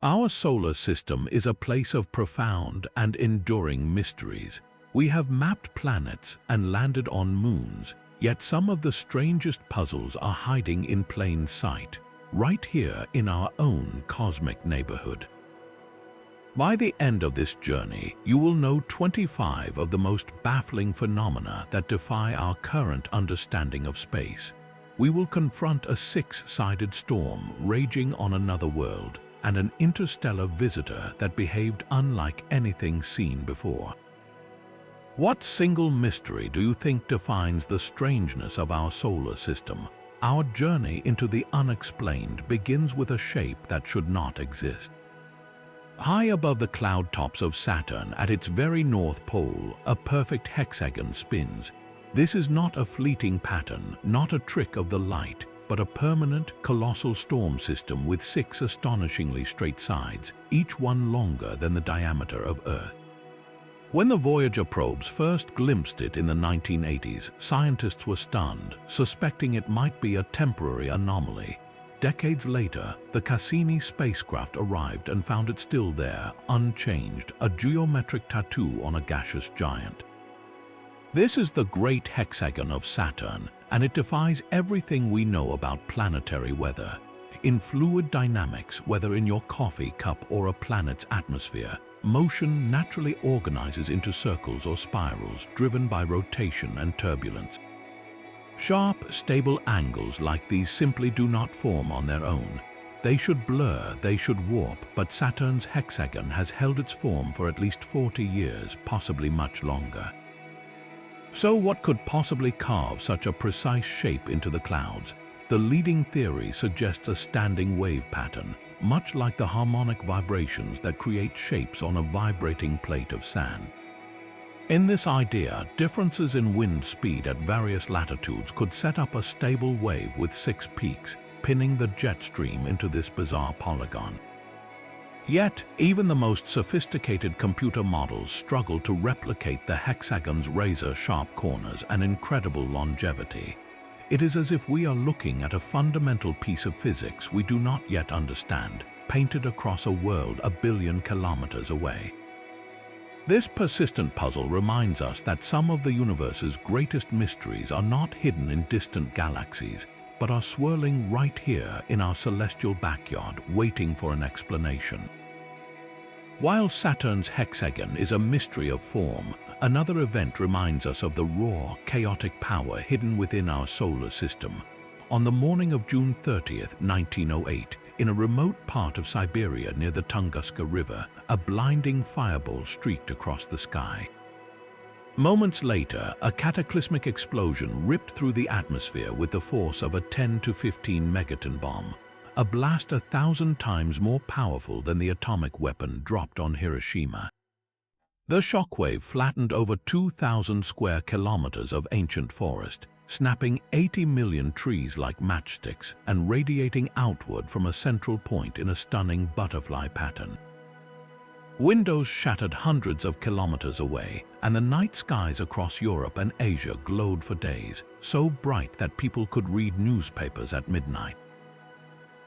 Our solar system is a place of profound and enduring mysteries. We have mapped planets and landed on moons, yet some of the strangest puzzles are hiding in plain sight, right here in our own cosmic neighborhood. By the end of this journey, you will know 25 of the most baffling phenomena that defy our current understanding of space. We will confront a six-sided storm raging on another world and an interstellar visitor that behaved unlike anything seen before. What single mystery do you think defines the strangeness of our solar system? Our journey into the unexplained begins with a shape that should not exist. High above the cloud tops of Saturn, at its very north pole, a perfect hexagon spins. This is not a fleeting pattern, not a trick of the light, but a permanent, colossal storm system with six astonishingly straight sides, each one longer than the diameter of Earth. When the Voyager probes first glimpsed it in the 1980s, scientists were stunned, suspecting it might be a temporary anomaly. Decades later, the Cassini spacecraft arrived and found it still there, unchanged, a geometric tattoo on a gaseous giant. This is the great hexagon of Saturn, and it defies everything we know about planetary weather. In fluid dynamics, whether in your coffee cup or a planet's atmosphere, motion naturally organizes into circles or spirals driven by rotation and turbulence. Sharp, stable angles like these simply do not form on their own. They should blur, they should warp, but Saturn's hexagon has held its form for at least 40 years, possibly much longer. So what could possibly carve such a precise shape into the clouds? The leading theory suggests a standing wave pattern, much like the harmonic vibrations that create shapes on a vibrating plate of sand. In this idea, differences in wind speed at various latitudes could set up a stable wave with six peaks, pinning the jet stream into this bizarre polygon. Yet, even the most sophisticated computer models struggle to replicate the hexagon's razor-sharp corners and incredible longevity. It is as if we are looking at a fundamental piece of physics we do not yet understand, painted across a world a billion kilometers away. This persistent puzzle reminds us that some of the universe's greatest mysteries are not hidden in distant galaxies, but are swirling right here in our celestial backyard, waiting for an explanation. While Saturn's hexagon is a mystery of form, another event reminds us of the raw, chaotic power hidden within our solar system. On the morning of June 30th, 1908, in a remote part of Siberia near the Tunguska River, a blinding fireball streaked across the sky. Moments later, a cataclysmic explosion ripped through the atmosphere with the force of a 10 to 15 megaton bomb, a blast 1,000 times more powerful than the atomic weapon dropped on Hiroshima. The shockwave flattened over 2,000 square kilometers of ancient forest, snapping 80 million trees like matchsticks and radiating outward from a central point in a stunning butterfly pattern. Windows shattered hundreds of kilometers away, and the night skies across Europe and Asia glowed for days, so bright that people could read newspapers at midnight.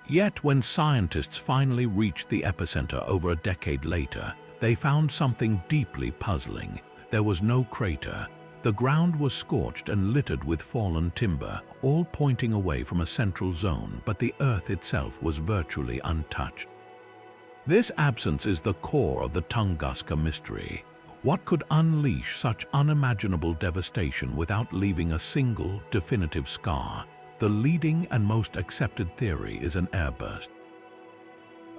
Yet when scientists finally reached the epicenter over a decade later, they found something deeply puzzling. There was no crater. The ground was scorched and littered with fallen timber, all pointing away from a central zone, but the Earth itself was virtually untouched. This absence is the core of the Tunguska mystery. What could unleash such unimaginable devastation without leaving a single, definitive scar? The leading and most accepted theory is an airburst.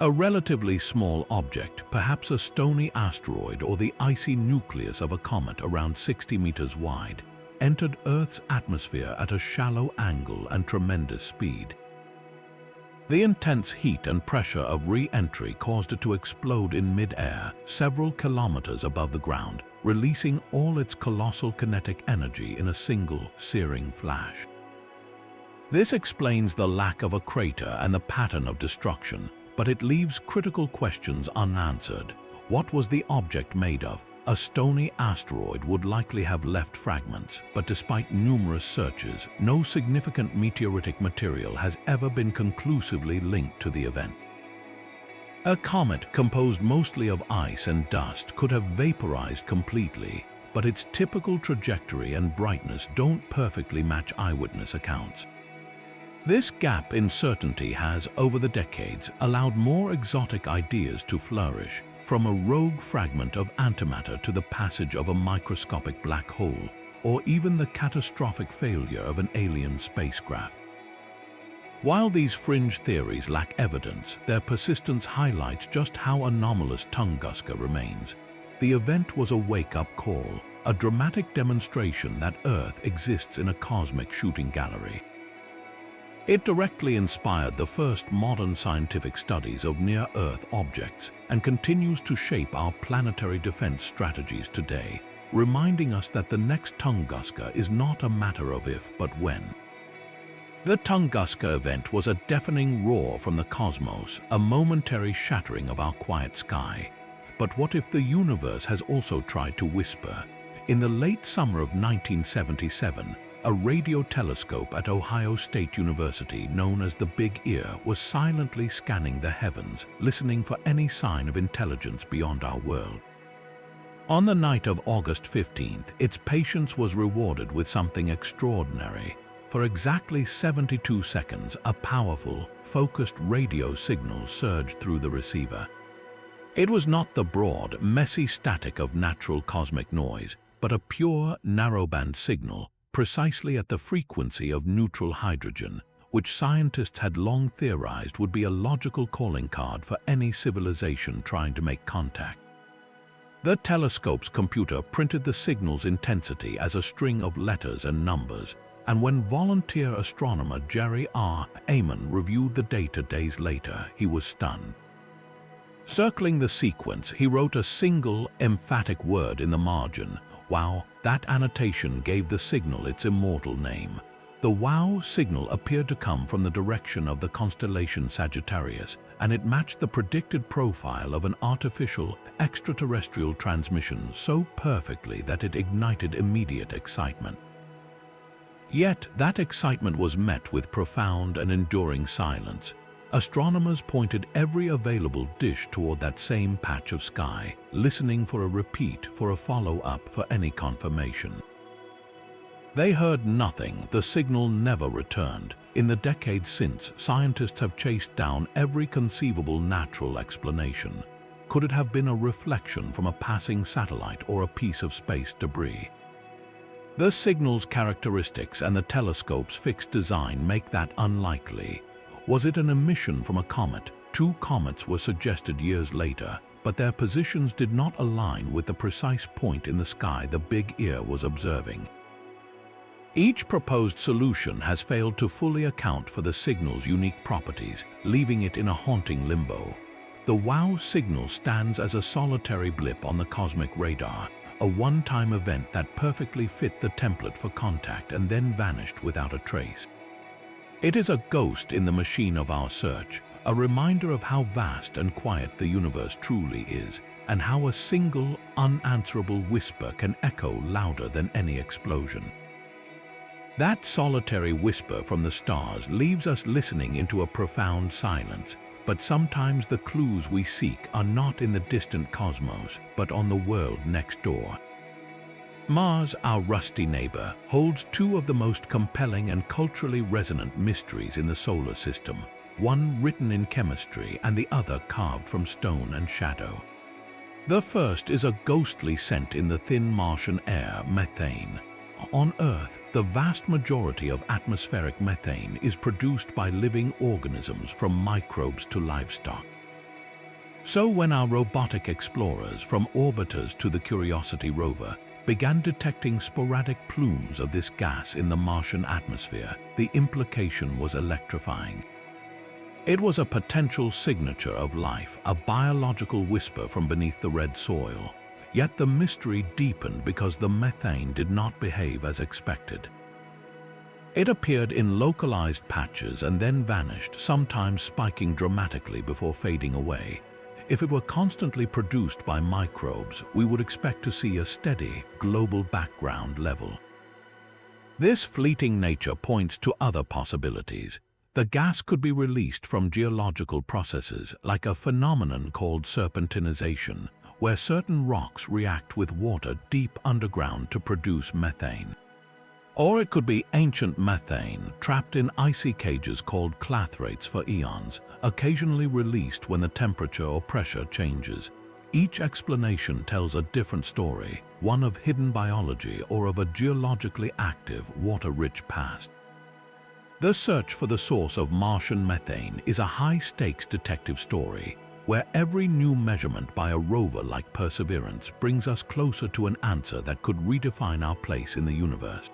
A relatively small object, perhaps a stony asteroid or the icy nucleus of a comet around 60 meters wide, entered Earth's atmosphere at a shallow angle and tremendous speed. The intense heat and pressure of re-entry caused it to explode in mid-air, several kilometers above the ground, releasing all its colossal kinetic energy in a single, searing flash. This explains the lack of a crater and the pattern of destruction, but it leaves critical questions unanswered. What was the object made of? A stony asteroid would likely have left fragments, but despite numerous searches, no significant meteoritic material has ever been conclusively linked to the event. A comet composed mostly of ice and dust could have vaporized completely, but its typical trajectory and brightness don't perfectly match eyewitness accounts. This gap in certainty has, over the decades, allowed more exotic ideas to flourish, from a rogue fragment of antimatter to the passage of a microscopic black hole, or even the catastrophic failure of an alien spacecraft. While these fringe theories lack evidence, their persistence highlights just how anomalous Tunguska remains. The event was a wake-up call, a dramatic demonstration that Earth exists in a cosmic shooting gallery. It directly inspired the first modern scientific studies of near-Earth objects and continues to shape our planetary defense strategies today, reminding us that the next Tunguska is not a matter of if but when. The Tunguska event was a deafening roar from the cosmos, a momentary shattering of our quiet sky. But what if the universe has also tried to whisper? In the late summer of 1977, a radio telescope at Ohio State University known as the Big Ear was silently scanning the heavens, listening for any sign of intelligence beyond our world. On the night of August 15th, its patience was rewarded with something extraordinary. For exactly 72 seconds, a powerful, focused radio signal surged through the receiver. It was not the broad, messy static of natural cosmic noise, but a pure, narrowband signal, precisely at the frequency of neutral hydrogen, which scientists had long theorized would be a logical calling card for any civilization trying to make contact. The telescope's computer printed the signal's intensity as a string of letters and numbers, and when volunteer astronomer Jerry R. Amon reviewed the data days later, he was stunned. Circling the sequence, he wrote a single, emphatic word in the margin, "Wow." That annotation gave the signal its immortal name. The WOW signal appeared to come from the direction of the constellation Sagittarius, and it matched the predicted profile of an artificial, extraterrestrial transmission so perfectly that it ignited immediate excitement. Yet, that excitement was met with profound and enduring silence. Astronomers pointed every available dish toward that same patch of sky, listening for a repeat, for a follow-up, for any confirmation. They heard nothing. The signal never returned. In the decades since, scientists have chased down every conceivable natural explanation. Could it have been a reflection from a passing satellite or a piece of space debris? The signal's characteristics and the telescope's fixed design make that unlikely. Was it an emission from a comet? 2 comets were suggested years later, but their positions did not align with the precise point in the sky the Big Ear was observing. Each proposed solution has failed to fully account for the signal's unique properties, leaving it in a haunting limbo. The WOW signal stands as a solitary blip on the cosmic radar, a one-time event that perfectly fit the template for contact and then vanished without a trace. It is a ghost in the machine of our search, a reminder of how vast and quiet the universe truly is, and how a single, unanswerable whisper can echo louder than any explosion. That solitary whisper from the stars leaves us listening into a profound silence, but sometimes the clues we seek are not in the distant cosmos, but on the world next door. Mars, our rusty neighbor, holds 2 of the most compelling and culturally resonant mysteries in the solar system, one written in chemistry and the other carved from stone and shadow. The first is a ghostly scent in the thin Martian air, methane. On Earth, the vast majority of atmospheric methane is produced by living organisms from microbes to livestock. So when our robotic explorers, from orbiters to the Curiosity rover, began detecting sporadic plumes of this gas in the Martian atmosphere, the implication was electrifying. It was a potential signature of life, a biological whisper from beneath the red soil. Yet the mystery deepened because the methane did not behave as expected. It appeared in localized patches and then vanished, sometimes spiking dramatically before fading away. If it were constantly produced by microbes, we would expect to see a steady, global background level. This fleeting nature points to other possibilities. The gas could be released from geological processes like a phenomenon called serpentinization, where certain rocks react with water deep underground to produce methane. Or it could be ancient methane trapped in icy cages called clathrates for eons, occasionally released when the temperature or pressure changes. Each explanation tells a different story, one of hidden biology or of a geologically active, water-rich past. The search for the source of Martian methane is a high-stakes detective story, where every new measurement by a rover like Perseverance brings us closer to an answer that could redefine our place in the universe.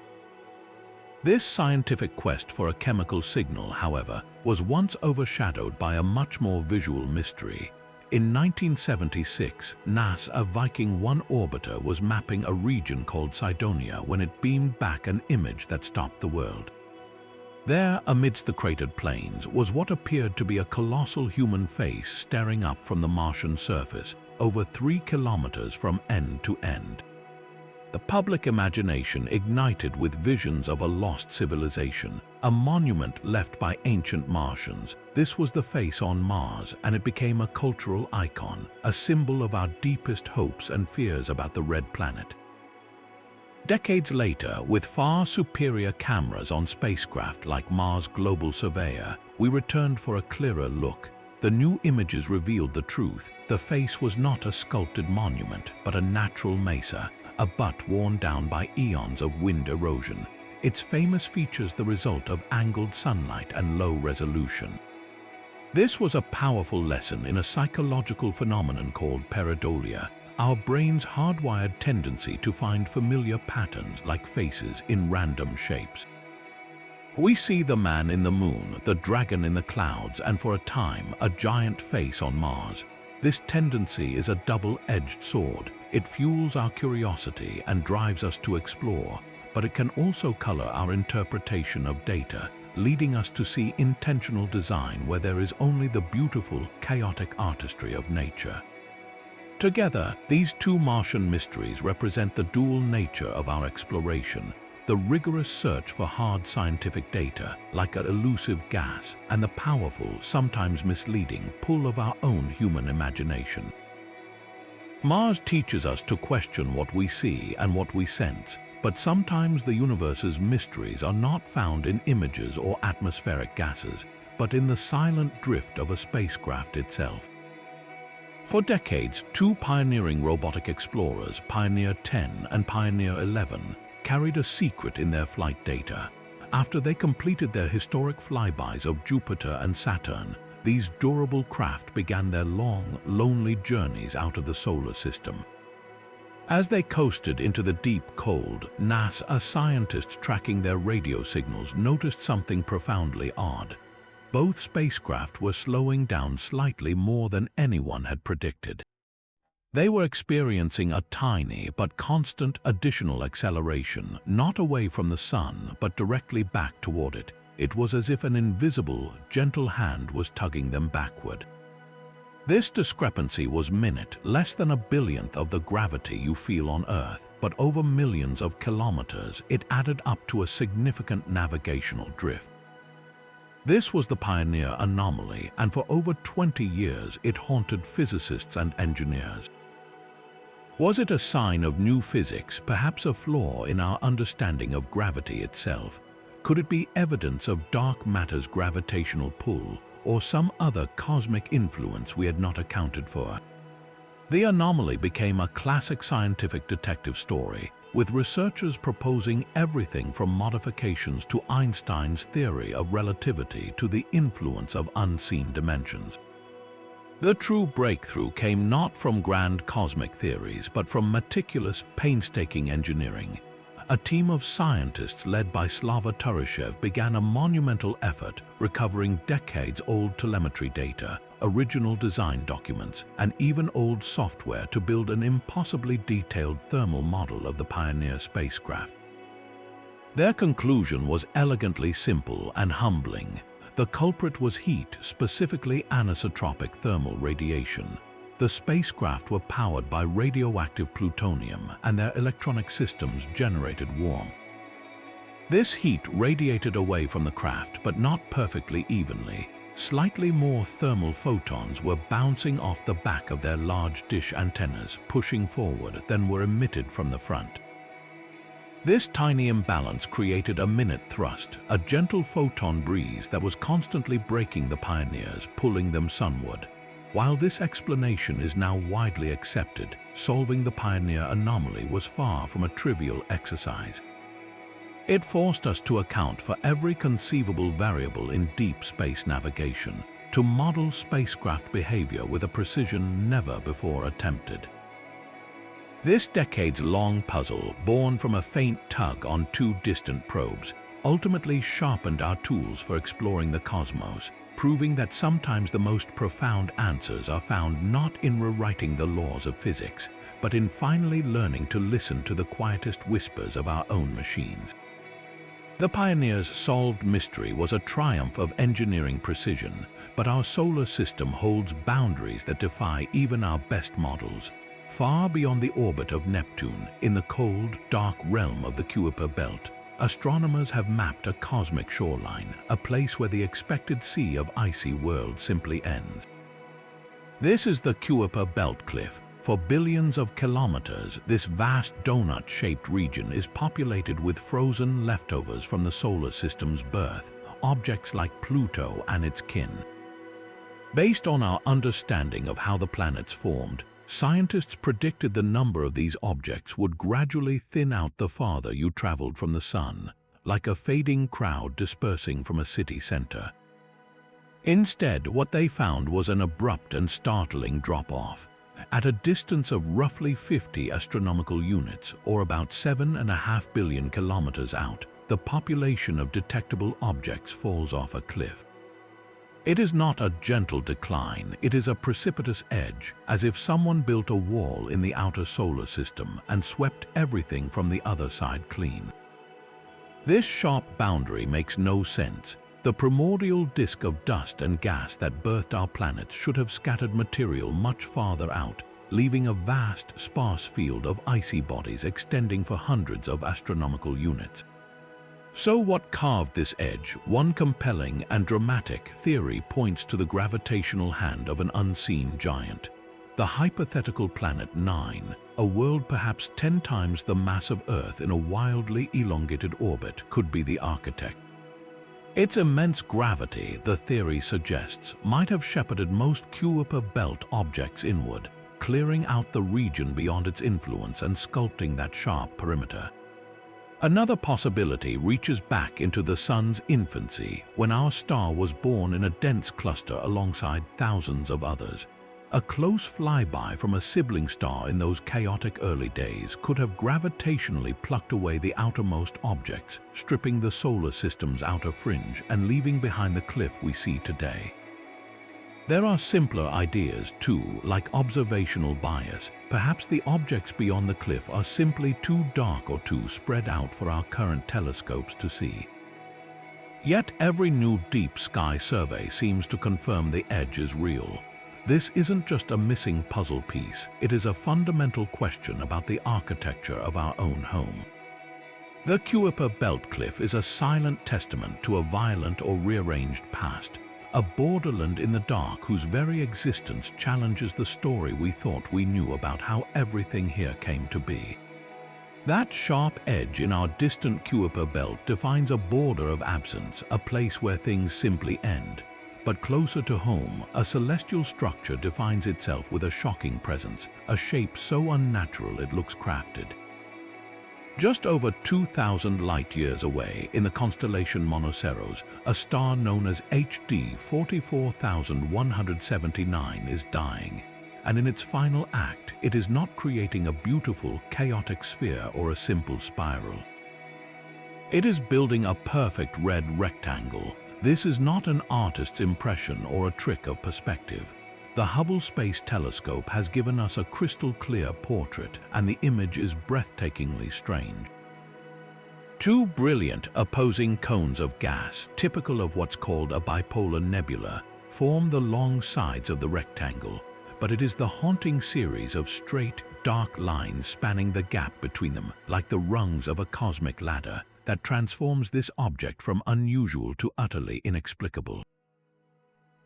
This scientific quest for a chemical signal, however, was once overshadowed by a much more visual mystery. In 1976, NASA Viking 1 orbiter was mapping a region called Cydonia when it beamed back an image that stopped the world. There, amidst the cratered plains, was what appeared to be a colossal human face staring up from the Martian surface, over 3 kilometers from end to end. The public imagination ignited with visions of a lost civilization, a monument left by ancient Martians. This was the face on Mars, and it became a cultural icon, a symbol of our deepest hopes and fears about the Red Planet. Decades later, with far superior cameras on spacecraft like Mars Global Surveyor, we returned for a clearer look. The new images revealed the truth. The face was not a sculpted monument, but a natural mesa, a butt worn down by eons of wind erosion. Its famous features the result of angled sunlight and low resolution. This was a powerful lesson in a psychological phenomenon called pareidolia, our brain's hardwired tendency to find familiar patterns like faces in random shapes. We see the man in the moon, the dragon in the clouds, and for a time, a giant face on Mars. This tendency is a double-edged sword. It fuels our curiosity and drives us to explore, but it can also color our interpretation of data, leading us to see intentional design where there is only the beautiful, chaotic artistry of nature. Together, these two Martian mysteries represent the dual nature of our exploration, the rigorous search for hard scientific data, like an elusive gas, and the powerful, sometimes misleading, pull of our own human imagination. Mars teaches us to question what we see and what we sense, but sometimes the universe's mysteries are not found in images or atmospheric gases, but in the silent drift of a spacecraft itself. For decades, two pioneering robotic explorers, Pioneer 10 and Pioneer 11, carried a secret in their flight data. After they completed their historic flybys of Jupiter and Saturn, these durable craft began their long, lonely journeys out of the solar system. As they coasted into the deep cold, NASA scientists tracking their radio signals noticed something profoundly odd. Both spacecraft were slowing down slightly more than anyone had predicted. They were experiencing a tiny but constant additional acceleration, not away from the sun, but directly back toward it. It was as if an invisible, gentle hand was tugging them backward. This discrepancy was minute, less than a billionth of the gravity you feel on Earth, but over millions of kilometers, it added up to a significant navigational drift. This was the Pioneer anomaly, and for over 20 years it haunted physicists and engineers. Was it a sign of new physics, perhaps a flaw in our understanding of gravity itself? Could it be evidence of dark matter's gravitational pull, or some other cosmic influence we had not accounted for? The anomaly became a classic scientific detective story, with researchers proposing everything from modifications to Einstein's theory of relativity to the influence of unseen dimensions. The true breakthrough came not from grand cosmic theories, but from meticulous, painstaking engineering. A team of scientists led by Slava Turyshev began a monumental effort recovering decades-old telemetry data, original design documents, and even old software to build an impossibly detailed thermal model of the Pioneer spacecraft. Their conclusion was elegantly simple and humbling. The culprit was heat, specifically anisotropic thermal radiation. The spacecraft were powered by radioactive plutonium, and their electronic systems generated warmth. This heat radiated away from the craft, but not perfectly evenly. Slightly more thermal photons were bouncing off the back of their large dish antennas, pushing forward, than were emitted from the front. This tiny imbalance created a minute thrust, a gentle photon breeze that was constantly braking the Pioneers, pulling them sunward. While this explanation is now widely accepted, solving the Pioneer anomaly was far from a trivial exercise. It forced us to account for every conceivable variable in deep space navigation, to model spacecraft behavior with a precision never before attempted. This decades-long puzzle, born from a faint tug on two distant probes, ultimately sharpened our tools for exploring the cosmos, proving that sometimes the most profound answers are found not in rewriting the laws of physics, but in finally learning to listen to the quietest whispers of our own machines. The Pioneers' solved mystery was a triumph of engineering precision, but our solar system holds boundaries that defy even our best models. Far beyond the orbit of Neptune, in the cold, dark realm of the Kuiper Belt, astronomers have mapped a cosmic shoreline, a place where the expected sea of icy worlds simply ends. This is the Kuiper Belt Cliff. For billions of kilometers, this vast donut-shaped region is populated with frozen leftovers from the solar system's birth, objects like Pluto and its kin. Based on our understanding of how the planets formed, scientists predicted the number of these objects would gradually thin out the farther you traveled from the sun, like a fading crowd dispersing from a city center. Instead, what they found was an abrupt and startling drop-off. At a distance of roughly 50 astronomical units, or about 7.5 billion kilometers out, the population of detectable objects falls off a cliff. It is not a gentle decline, it is a precipitous edge, as if someone built a wall in the outer solar system and swept everything from the other side clean. This sharp boundary makes no sense. The primordial disk of dust and gas that birthed our planets should have scattered material much farther out, leaving a vast, sparse field of icy bodies extending for hundreds of astronomical units. So what carved this edge? One compelling and dramatic theory points to the gravitational hand of an unseen giant. The hypothetical planet 9, a world perhaps 10 times the mass of Earth in a wildly elongated orbit, could be the architect. Its immense gravity, the theory suggests, might have shepherded most Kuiper Belt objects inward, clearing out the region beyond its influence and sculpting that sharp perimeter. Another possibility reaches back into the Sun's infancy, when our star was born in a dense cluster alongside thousands of others. A close flyby from a sibling star in those chaotic early days could have gravitationally plucked away the outermost objects, stripping the solar system's outer fringe and leaving behind the cliff we see today. There are simpler ideas too, like observational bias. Perhaps the objects beyond the cliff are simply too dark or too spread out for our current telescopes to see. Yet every new deep sky survey seems to confirm the edge is real. This isn't just a missing puzzle piece, it is a fundamental question about the architecture of our own home. The Kuiper Belt Cliff is a silent testament to a violent or rearranged past, a borderland in the dark whose very existence challenges the story we thought we knew about how everything here came to be. That sharp edge in our distant Kuiper Belt defines a border of absence, a place where things simply end. But closer to home, a celestial structure defines itself with a shocking presence, a shape so unnatural it looks crafted. Just over 2,000 light-years away, in the constellation Monoceros, a star known as HD 44179 is dying, and in its final act, it is not creating a beautiful, chaotic sphere or a simple spiral. It is building a perfect red rectangle. This is not an artist's impression or a trick of perspective. The Hubble Space Telescope has given us a crystal-clear portrait, and the image is breathtakingly strange. Two brilliant, opposing cones of gas, typical of what's called a bipolar nebula, form the long sides of the rectangle, but it is the haunting series of straight, dark lines spanning the gap between them, like the rungs of a cosmic ladder, that transforms this object from unusual to utterly inexplicable.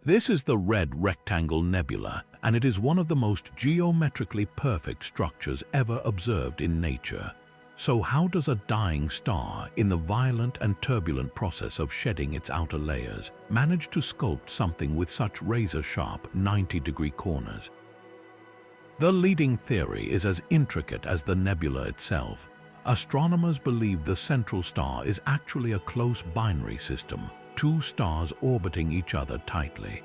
This is the Red Rectangle Nebula, and it is one of the most geometrically perfect structures ever observed in nature. So how does a dying star, in the violent and turbulent process of shedding its outer layers, manage to sculpt something with such razor-sharp 90-degree corners? The leading theory is as intricate as the nebula itself. Astronomers believe the central star is actually a close binary system, two stars orbiting each other tightly.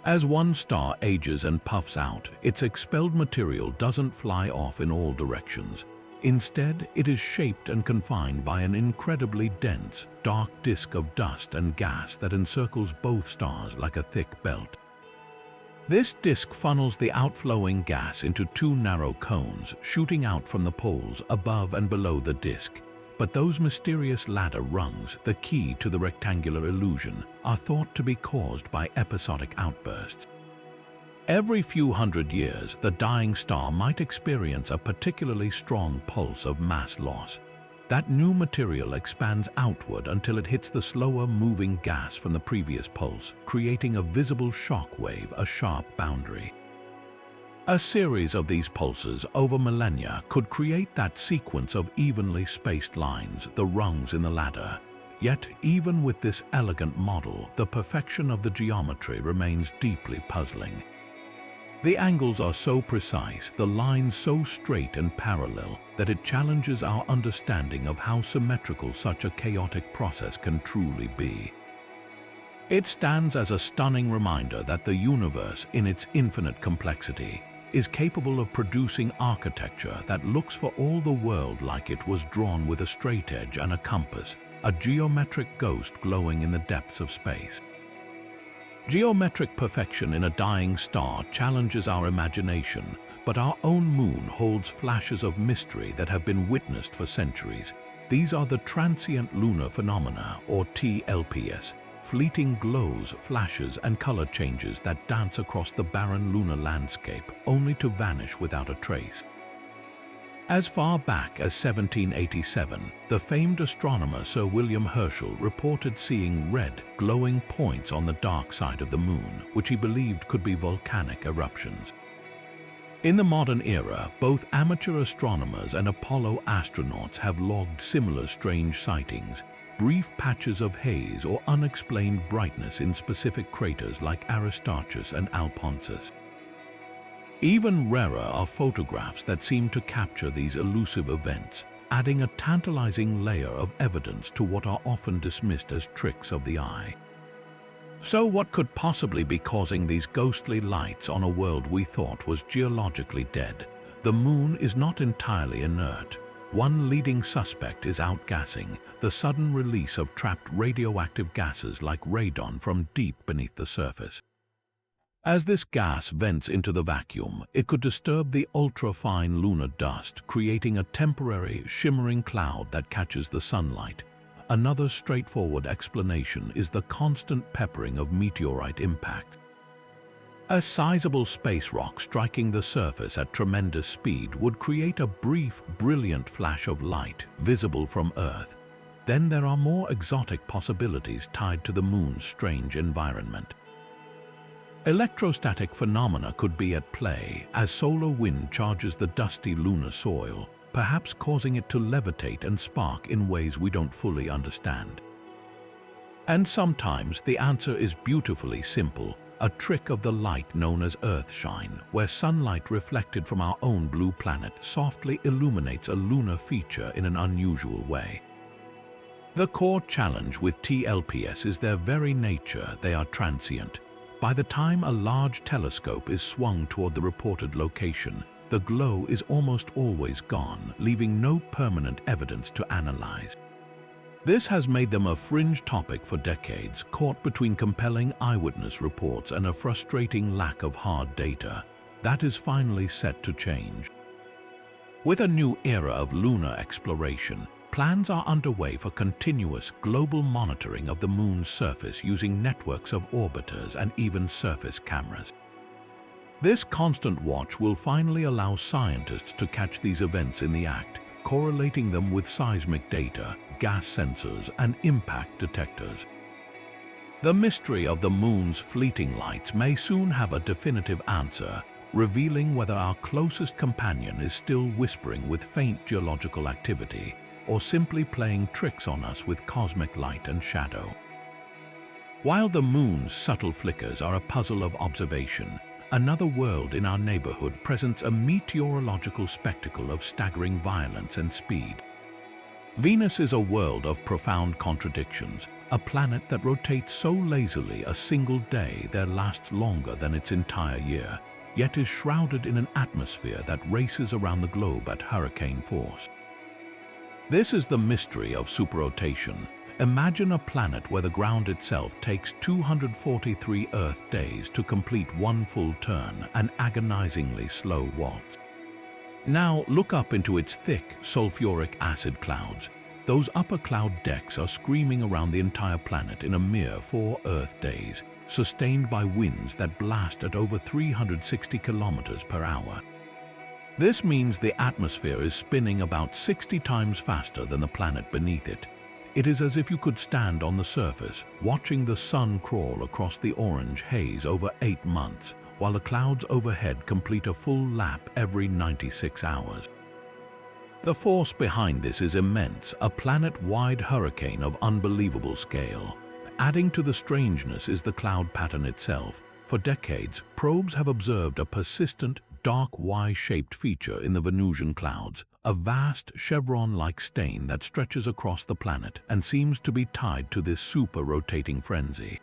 As one star ages and puffs out, its expelled material doesn't fly off in all directions. Instead, it is shaped and confined by an incredibly dense, dark disk of dust and gas that encircles both stars like a thick belt. This disk funnels the outflowing gas into two narrow cones, shooting out from the poles above and below the disk. But those mysterious ladder rungs, the key to the rectangular illusion, are thought to be caused by episodic outbursts. Every few hundred years, the dying star might experience a particularly strong pulse of mass loss. That new material expands outward until it hits the slower-moving gas from the previous pulse, creating a visible shock wave, a sharp boundary. A series of these pulses over millennia could create that sequence of evenly spaced lines, the rungs in the ladder. Yet, even with this elegant model, the perfection of the geometry remains deeply puzzling. The angles are so precise, the lines so straight and parallel, that it challenges our understanding of how symmetrical such a chaotic process can truly be. It stands as a stunning reminder that the universe, in its infinite complexity, is capable of producing architecture that looks for all the world like it was drawn with a straight edge and a compass, a geometric ghost glowing in the depths of space. Geometric perfection in a dying star challenges our imagination, but our own moon holds flashes of mystery that have been witnessed for centuries. These are the transient lunar phenomena, or TLPS, fleeting glows, flashes, and color changes that dance across the barren lunar landscape, only to vanish without a trace. As far back as 1787, the famed astronomer Sir William Herschel reported seeing red, glowing points on the dark side of the moon, which he believed could be volcanic eruptions. In the modern era, both amateur astronomers and Apollo astronauts have logged similar strange sightings, brief patches of haze or unexplained brightness in specific craters like Aristarchus and Alphonsus. Even rarer are photographs that seem to capture these elusive events, adding a tantalizing layer of evidence to what are often dismissed as tricks of the eye. So what could possibly be causing these ghostly lights on a world we thought was geologically dead? The moon is not entirely inert. One leading suspect is outgassing, the sudden release of trapped radioactive gases like radon from deep beneath the surface. As this gas vents into the vacuum, it could disturb the ultra-fine lunar dust, creating a temporary, shimmering cloud that catches the sunlight. Another straightforward explanation is the constant peppering of meteorite impacts. A sizable space rock striking the surface at tremendous speed would create a brief, brilliant flash of light, visible from Earth. Then there are more exotic possibilities tied to the moon's strange environment. Electrostatic phenomena could be at play as solar wind charges the dusty lunar soil, perhaps causing it to levitate and spark in ways we don't fully understand. And sometimes the answer is beautifully simple, a trick of the light known as Earthshine, where sunlight reflected from our own blue planet softly illuminates a lunar feature in an unusual way. The core challenge with TLPS is their very nature. They are transient. By the time a large telescope is swung toward the reported location, the glow is almost always gone, leaving no permanent evidence to analyze. This has made them a fringe topic for decades, caught between compelling eyewitness reports and a frustrating lack of hard data. That is finally set to change. With a new era of lunar exploration, plans are underway for continuous global monitoring of the moon's surface using networks of orbiters and even surface cameras. This constant watch will finally allow scientists to catch these events in the act, correlating them with seismic data, gas sensors and impact detectors. The mystery of the moon's fleeting lights may soon have a definitive answer, revealing whether our closest companion is still whispering with faint geological activity or simply playing tricks on us with cosmic light and shadow. While the moon's subtle flickers are a puzzle of observation, another world in our neighborhood presents a meteorological spectacle of staggering violence and speed. Venus is a world of profound contradictions, a planet that rotates so lazily a single day there lasts longer than its entire year, yet is shrouded in an atmosphere that races around the globe at hurricane force. This is the mystery of superrotation. Imagine a planet where the ground itself takes 243 Earth days to complete one full turn, an agonizingly slow waltz. Now look up into its thick, sulfuric acid clouds. Those upper cloud decks are screaming around the entire planet in a mere 4 Earth days, sustained by winds that blast at over 360 kilometers per hour. This means the atmosphere is spinning about 60 times faster than the planet beneath it. It is as if you could stand on the surface, watching the sun crawl across the orange haze over 8 months, while the clouds overhead complete a full lap every 96 hours. The force behind this is immense, a planet-wide hurricane of unbelievable scale. Adding to the strangeness is the cloud pattern itself. For decades, probes have observed a persistent, dark Y-shaped feature in the Venusian clouds, a vast chevron-like stain that stretches across the planet and seems to be tied to this super-rotating frenzy.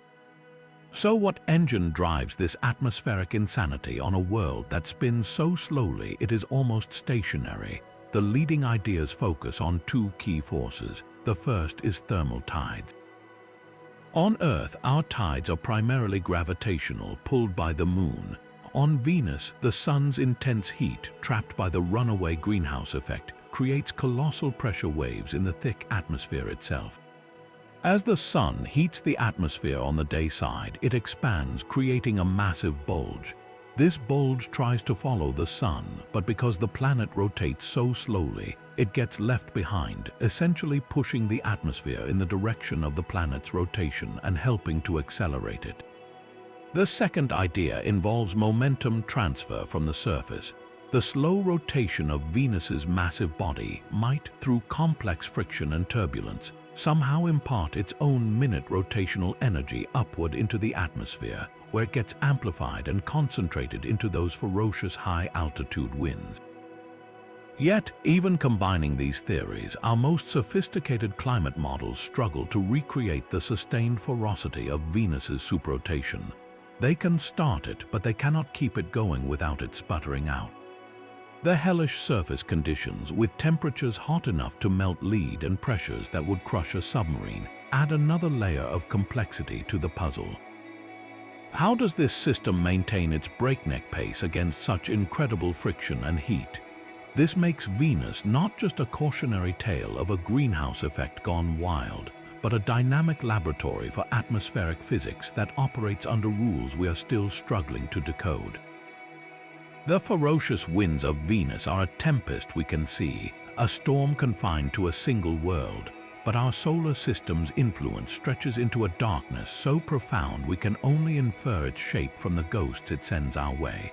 So what engine drives this atmospheric insanity on a world that spins so slowly it is almost stationary? The leading ideas focus on 2 key forces. The first is thermal tides. On Earth, our tides are primarily gravitational, pulled by the moon. On Venus, the sun's intense heat, trapped by the runaway greenhouse effect, creates colossal pressure waves in the thick atmosphere itself. As the sun heats the atmosphere on the day side, it expands, creating a massive bulge. This bulge tries to follow the sun, but because the planet rotates so slowly, it gets left behind, essentially pushing the atmosphere in the direction of the planet's rotation and helping to accelerate it. The second idea involves momentum transfer from the surface. The slow rotation of Venus's massive body might, through complex friction and turbulence, somehow impart its own minute rotational energy upward into the atmosphere, where it gets amplified and concentrated into those ferocious high-altitude winds. Yet, even combining these theories, our most sophisticated climate models struggle to recreate the sustained ferocity of Venus's superrotation. They can start it, but they cannot keep it going without it sputtering out. The hellish surface conditions, with temperatures hot enough to melt lead and pressures that would crush a submarine, add another layer of complexity to the puzzle. How does this system maintain its breakneck pace against such incredible friction and heat? This makes Venus not just a cautionary tale of a greenhouse effect gone wild, but a dynamic laboratory for atmospheric physics that operates under rules we are still struggling to decode. The ferocious winds of Venus are a tempest we can see, a storm confined to a single world, but our solar system's influence stretches into a darkness so profound we can only infer its shape from the ghosts it sends our way.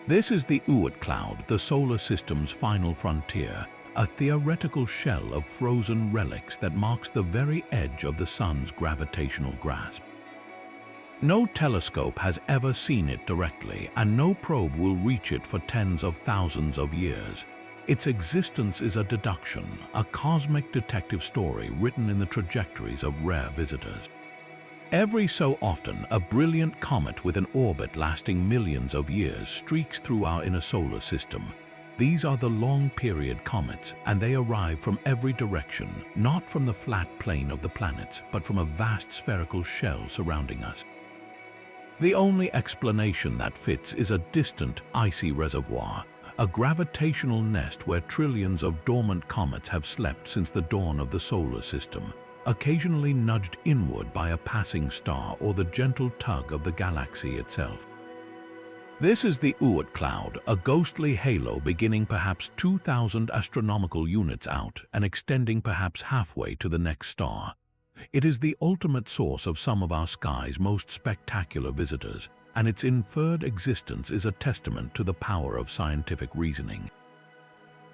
This is the Oort cloud, the solar system's final frontier, a theoretical shell of frozen relics that marks the very edge of the sun's gravitational grasp. No telescope has ever seen it directly, and no probe will reach it for tens of thousands of years. Its existence is a deduction, a cosmic detective story written in the trajectories of rare visitors. Every so often, a brilliant comet with an orbit lasting millions of years streaks through our inner solar system. These are the long-period comets, and they arrive from every direction, not from the flat plane of the planets, but from a vast spherical shell surrounding us. The only explanation that fits is a distant, icy reservoir, a gravitational nest where trillions of dormant comets have slept since the dawn of the solar system, occasionally nudged inward by a passing star or the gentle tug of the galaxy itself. This is the Oort cloud, a ghostly halo beginning perhaps 2,000 astronomical units out and extending perhaps halfway to the next star. It is the ultimate source of some of our sky's most spectacular visitors, and its inferred existence is a testament to the power of scientific reasoning.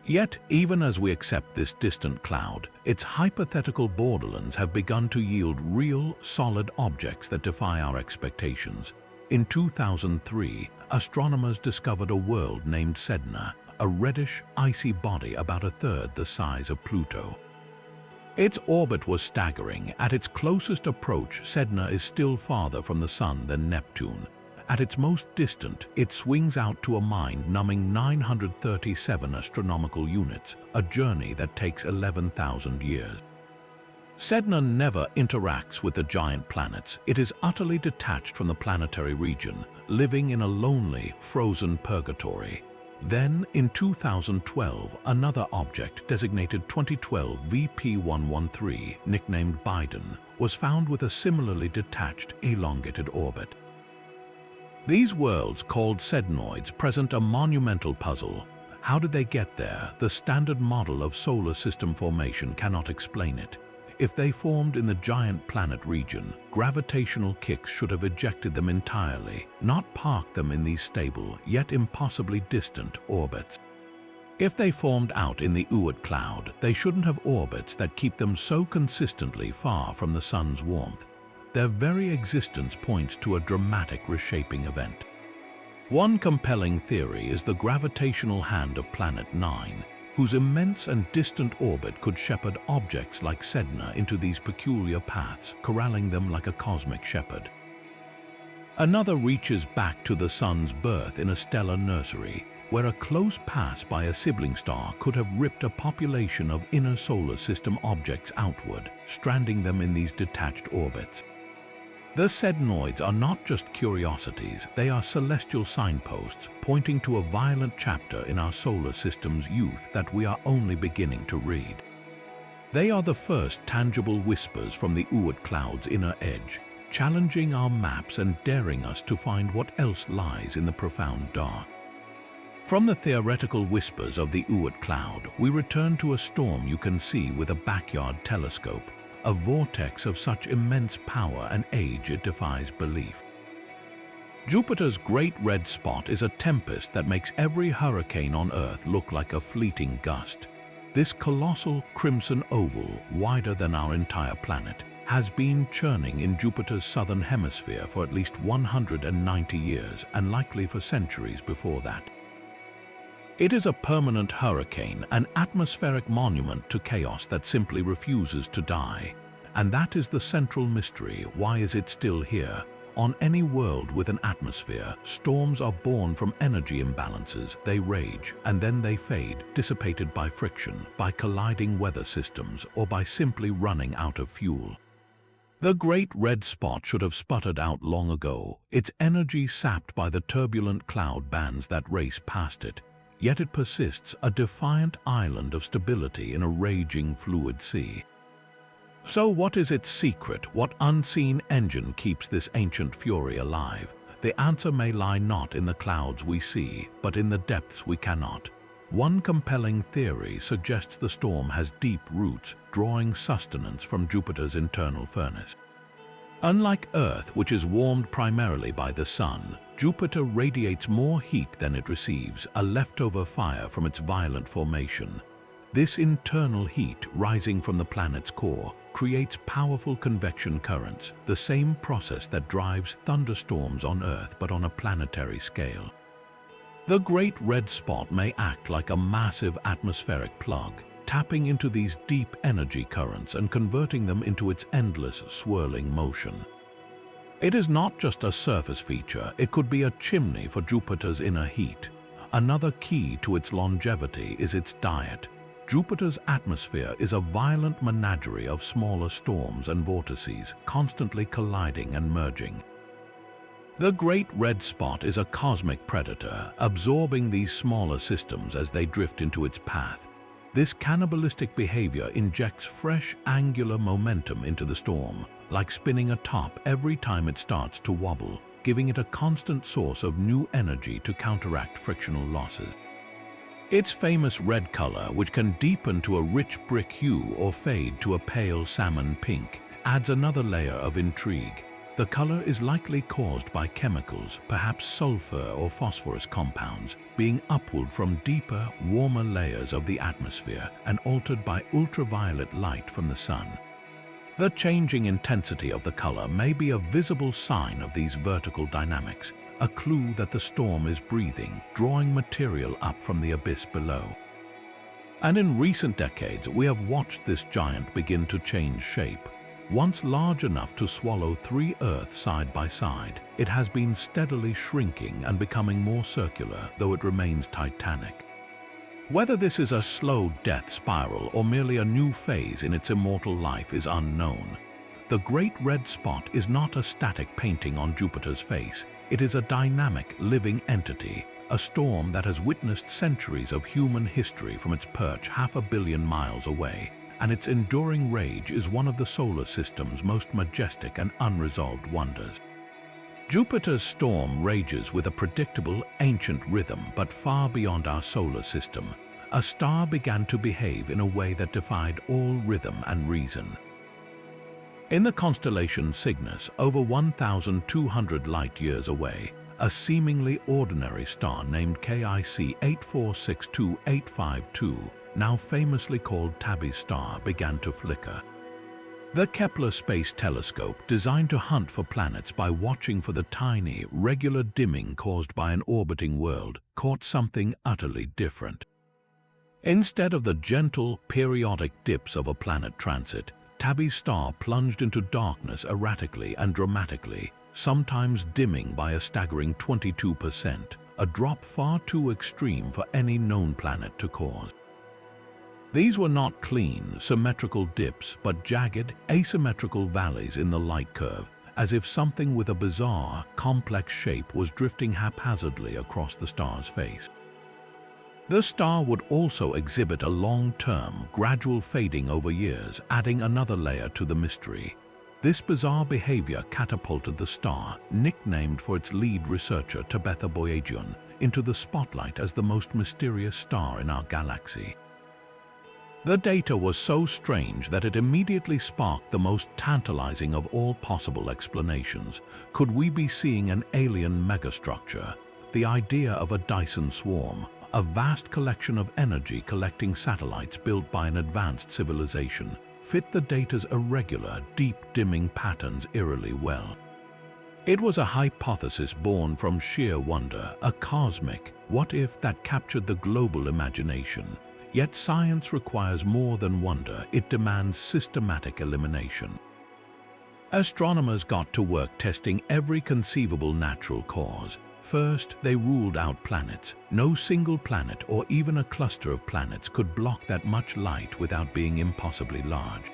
Yet, even as we accept this distant cloud, its hypothetical borderlands have begun to yield real, solid objects that defy our expectations. In 2003, astronomers discovered a world named Sedna, a reddish, icy body about a third the size of Pluto. Its orbit was staggering. At its closest approach, Sedna is still farther from the Sun than Neptune. At its most distant, it swings out to a mind-numbing 937 astronomical units, a journey that takes 11,000 years. Sedna never interacts with the giant planets. It is utterly detached from the planetary region, living in a lonely, frozen purgatory. Then, in 2012, another object designated 2012 VP113, nicknamed Biden, was found with a similarly detached, elongated orbit. These worlds, called sednoids, present a monumental puzzle. How did they get there? The standard model of solar system formation cannot explain it. If they formed in the giant planet region, gravitational kicks should have ejected them entirely, not parked them in these stable, yet impossibly distant, orbits. If they formed out in the Oort cloud, they shouldn't have orbits that keep them so consistently far from the Sun's warmth. Their very existence points to a dramatic reshaping event. One compelling theory is the gravitational hand of Planet 9, whose immense and distant orbit could shepherd objects like Sedna into these peculiar paths, corralling them like a cosmic shepherd. Another reaches back to the Sun's birth in a stellar nursery, where a close pass by a sibling star could have ripped a population of inner solar system objects outward, stranding them in these detached orbits. The sednoids are not just curiosities, they are celestial signposts pointing to a violent chapter in our solar system's youth that we are only beginning to read. They are the first tangible whispers from the Oort cloud's inner edge, challenging our maps and daring us to find what else lies in the profound dark. From the theoretical whispers of the Oort cloud, we return to a storm you can see with a backyard telescope, a vortex of such immense power and age it defies belief. Jupiter's Great Red Spot is a tempest that makes every hurricane on Earth look like a fleeting gust. This colossal crimson oval, wider than our entire planet, has been churning in Jupiter's southern hemisphere for at least 190 years and likely for centuries before that. It is a permanent hurricane, an atmospheric monument to chaos that simply refuses to die. And that is the central mystery. Why is it still here? On any world with an atmosphere, storms are born from energy imbalances. They rage, and then they fade, dissipated by friction, by colliding weather systems, or by simply running out of fuel. The Great Red Spot should have sputtered out long ago, its energy sapped by the turbulent cloud bands that race past it. Yet it persists, a defiant island of stability in a raging fluid sea. So what is its secret? What unseen engine keeps this ancient fury alive? The answer may lie not in the clouds we see, but in the depths we cannot. One compelling theory suggests the storm has deep roots, drawing sustenance from Jupiter's internal furnace. Unlike Earth, which is warmed primarily by the Sun, Jupiter radiates more heat than it receives, a leftover fire from its violent formation. This internal heat, rising from the planet's core, creates powerful convection currents, the same process that drives thunderstorms on Earth but on a planetary scale. The Great Red Spot may act like a massive atmospheric plug, tapping into these deep energy currents and converting them into its endless swirling motion. It is not just a surface feature, it could be a chimney for Jupiter's inner heat. Another key to its longevity is its diet. Jupiter's atmosphere is a violent menagerie of smaller storms and vortices, constantly colliding and merging. The Great Red Spot is a cosmic predator, absorbing these smaller systems as they drift into its path. This cannibalistic behavior injects fresh, angular momentum into the storm, like spinning a top every time it starts to wobble, giving it a constant source of new energy to counteract frictional losses. Its famous red color, which can deepen to a rich brick hue or fade to a pale salmon pink, adds another layer of intrigue. The color is likely caused by chemicals, perhaps sulfur or phosphorus compounds, being upwelled from deeper, warmer layers of the atmosphere and altered by ultraviolet light from the sun. The changing intensity of the color may be a visible sign of these vertical dynamics, a clue that the storm is breathing, drawing material up from the abyss below. And in recent decades, we have watched this giant begin to change shape. Once large enough to swallow 3 Earths side by side, it has been steadily shrinking and becoming more circular, though it remains titanic. Whether this is a slow death spiral or merely a new phase in its immortal life is unknown. The Great Red Spot is not a static painting on Jupiter's face. It is a dynamic, living entity, a storm that has witnessed centuries of human history from its perch 500 million miles away, and its enduring rage is one of the solar system's most majestic and unresolved wonders. Jupiter's storm rages with a predictable, ancient rhythm, but far beyond our solar system. A star began to behave in a way that defied all rhythm and reason. In the constellation Cygnus, over 1,200 light-years away, a seemingly ordinary star named KIC 8462852, now famously called Tabby's star, began to flicker. The Kepler Space Telescope, designed to hunt for planets by watching for the tiny, regular dimming caused by an orbiting world, caught something utterly different. Instead of the gentle, periodic dips of a planet transit, Tabby's star plunged into darkness erratically and dramatically, sometimes dimming by a staggering 22%, a drop far too extreme for any known planet to cause. These were not clean, symmetrical dips, but jagged, asymmetrical valleys in the light curve, as if something with a bizarre, complex shape was drifting haphazardly across the star's face. The star would also exhibit a long-term, gradual fading over years, adding another layer to the mystery. This bizarre behavior catapulted the star, nicknamed for its lead researcher Tabitha Boyajian, into the spotlight as the most mysterious star in our galaxy. The data was so strange that it immediately sparked the most tantalizing of all possible explanations. Could we be seeing an alien megastructure? The idea of a Dyson swarm, a vast collection of energy collecting satellites built by an advanced civilization, fit the data's irregular, deep dimming patterns eerily well. It was a hypothesis born from sheer wonder, a cosmic what-if that captured the global imagination. Yet science requires more than wonder, it demands systematic elimination. Astronomers got to work testing every conceivable natural cause. First, they ruled out planets. No single planet or even a cluster of planets could block that much light without being impossibly large.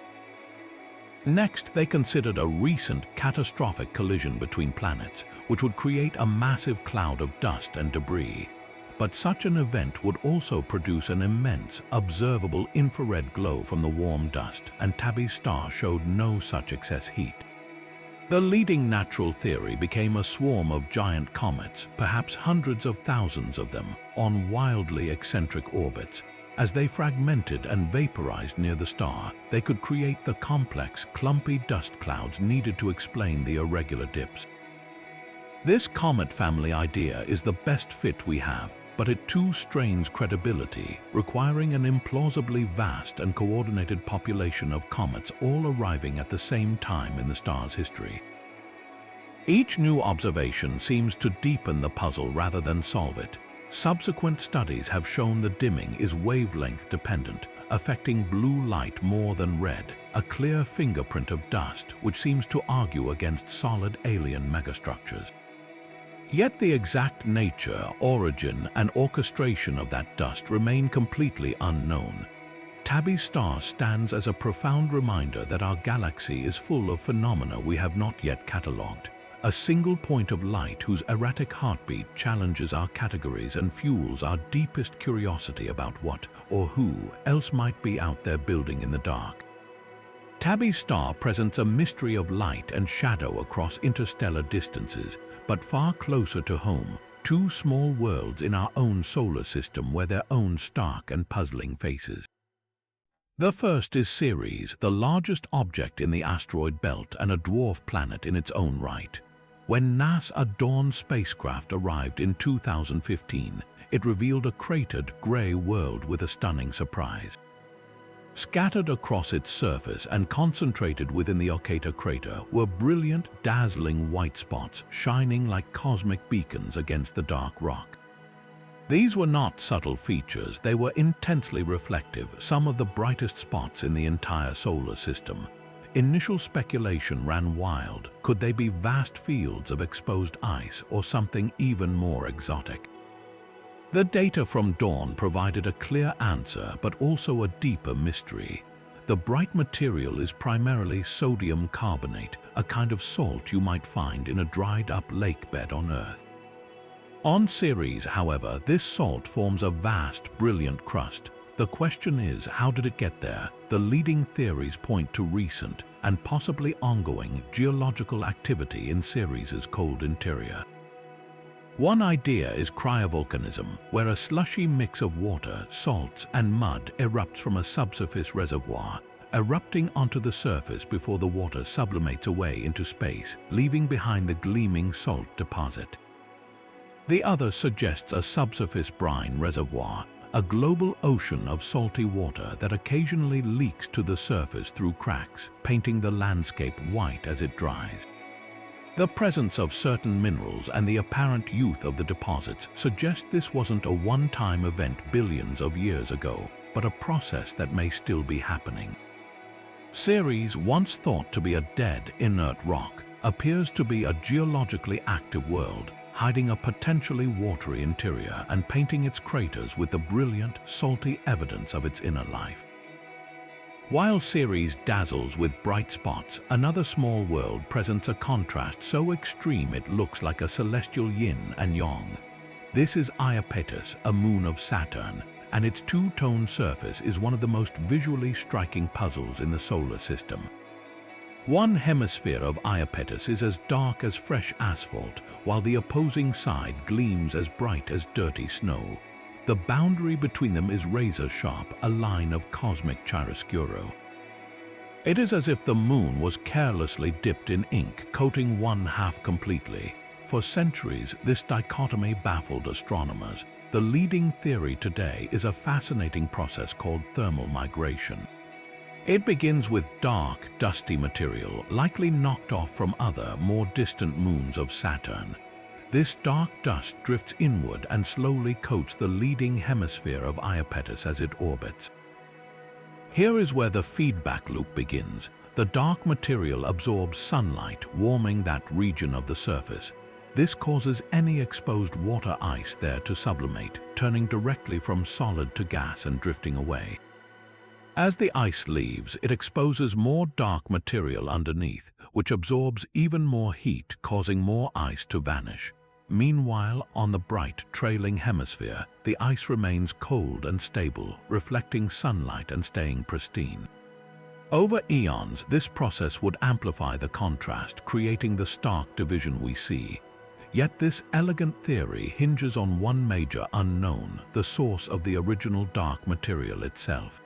Next, they considered a recent catastrophic collision between planets, which would create a massive cloud of dust and debris. But such an event would also produce an immense, observable infrared glow from the warm dust, and Tabby's star showed no such excess heat. The leading natural theory became a swarm of giant comets, perhaps hundreds of thousands of them, on wildly eccentric orbits. As they fragmented and vaporized near the star, they could create the complex, clumpy dust clouds needed to explain the irregular dips. This comet family idea is the best fit we have, but it too strains credibility, requiring an implausibly vast and coordinated population of comets all arriving at the same time in the star's history. Each new observation seems to deepen the puzzle rather than solve it. Subsequent studies have shown the dimming is wavelength dependent, affecting blue light more than red, a clear fingerprint of dust which seems to argue against solid alien megastructures. Yet the exact nature, origin, and orchestration of that dust remain completely unknown. Tabby's star stands as a profound reminder that our galaxy is full of phenomena we have not yet catalogued. A single point of light whose erratic heartbeat challenges our categories and fuels our deepest curiosity about what or who else might be out there building in the dark. Tabby's star presents a mystery of light and shadow across interstellar distances, but far closer to home, two small worlds in our own solar system wear their own stark and puzzling faces. The first is Ceres, the largest object in the asteroid belt and a dwarf planet in its own right. When NASA's Dawn spacecraft arrived in 2015, it revealed a cratered, gray world with a stunning surprise. Scattered across its surface and concentrated within the Ocata crater were brilliant, dazzling white spots shining like cosmic beacons against the dark rock. These were not subtle features, they were intensely reflective, some of the brightest spots in the entire solar system. Initial speculation ran wild. Could they be vast fields of exposed ice or something even more exotic? The data from Dawn provided a clear answer, but also a deeper mystery. The bright material is primarily sodium carbonate, a kind of salt you might find in a dried-up lake bed on Earth. On Ceres, however, this salt forms a vast, brilliant crust. The question is, how did it get there? The leading theories point to recent and possibly ongoing geological activity in Ceres's cold interior. One idea is cryovolcanism, where a slushy mix of water, salts, and mud erupts from a subsurface reservoir, erupting onto the surface before the water sublimates away into space, leaving behind the gleaming salt deposit. The other suggests a subsurface brine reservoir, a global ocean of salty water that occasionally leaks to the surface through cracks, painting the landscape white as it dries. The presence of certain minerals and the apparent youth of the deposits suggest this wasn't a one-time event billions of years ago, but a process that may still be happening. Ceres, once thought to be a dead, inert rock, appears to be a geologically active world, hiding a potentially watery interior and painting its craters with the brilliant, salty evidence of its inner life. While Ceres dazzles with bright spots, another small world presents a contrast so extreme it looks like a celestial yin and yang. This is Iapetus, a moon of Saturn, and its two-tone surface is one of the most visually striking puzzles in the solar system. One hemisphere of Iapetus is as dark as fresh asphalt, while the opposing side gleams as bright as dirty snow. The boundary between them is razor-sharp, a line of cosmic chiaroscuro. It is as if the moon was carelessly dipped in ink, coating one half completely. For centuries, this dichotomy baffled astronomers. The leading theory today is a fascinating process called thermal migration. It begins with dark, dusty material, likely knocked off from other, more distant moons of Saturn. This dark dust drifts inward and slowly coats the leading hemisphere of Iapetus as it orbits. Here is where the feedback loop begins. The dark material absorbs sunlight, warming that region of the surface. This causes any exposed water ice there to sublimate, turning directly from solid to gas and drifting away. As the ice leaves, it exposes more dark material underneath, which absorbs even more heat, causing more ice to vanish. Meanwhile, on the bright, trailing hemisphere, the ice remains cold and stable, reflecting sunlight and staying pristine. Over eons, this process would amplify the contrast, creating the stark division we see. Yet this elegant theory hinges on one major unknown, the source of the original dark material itself.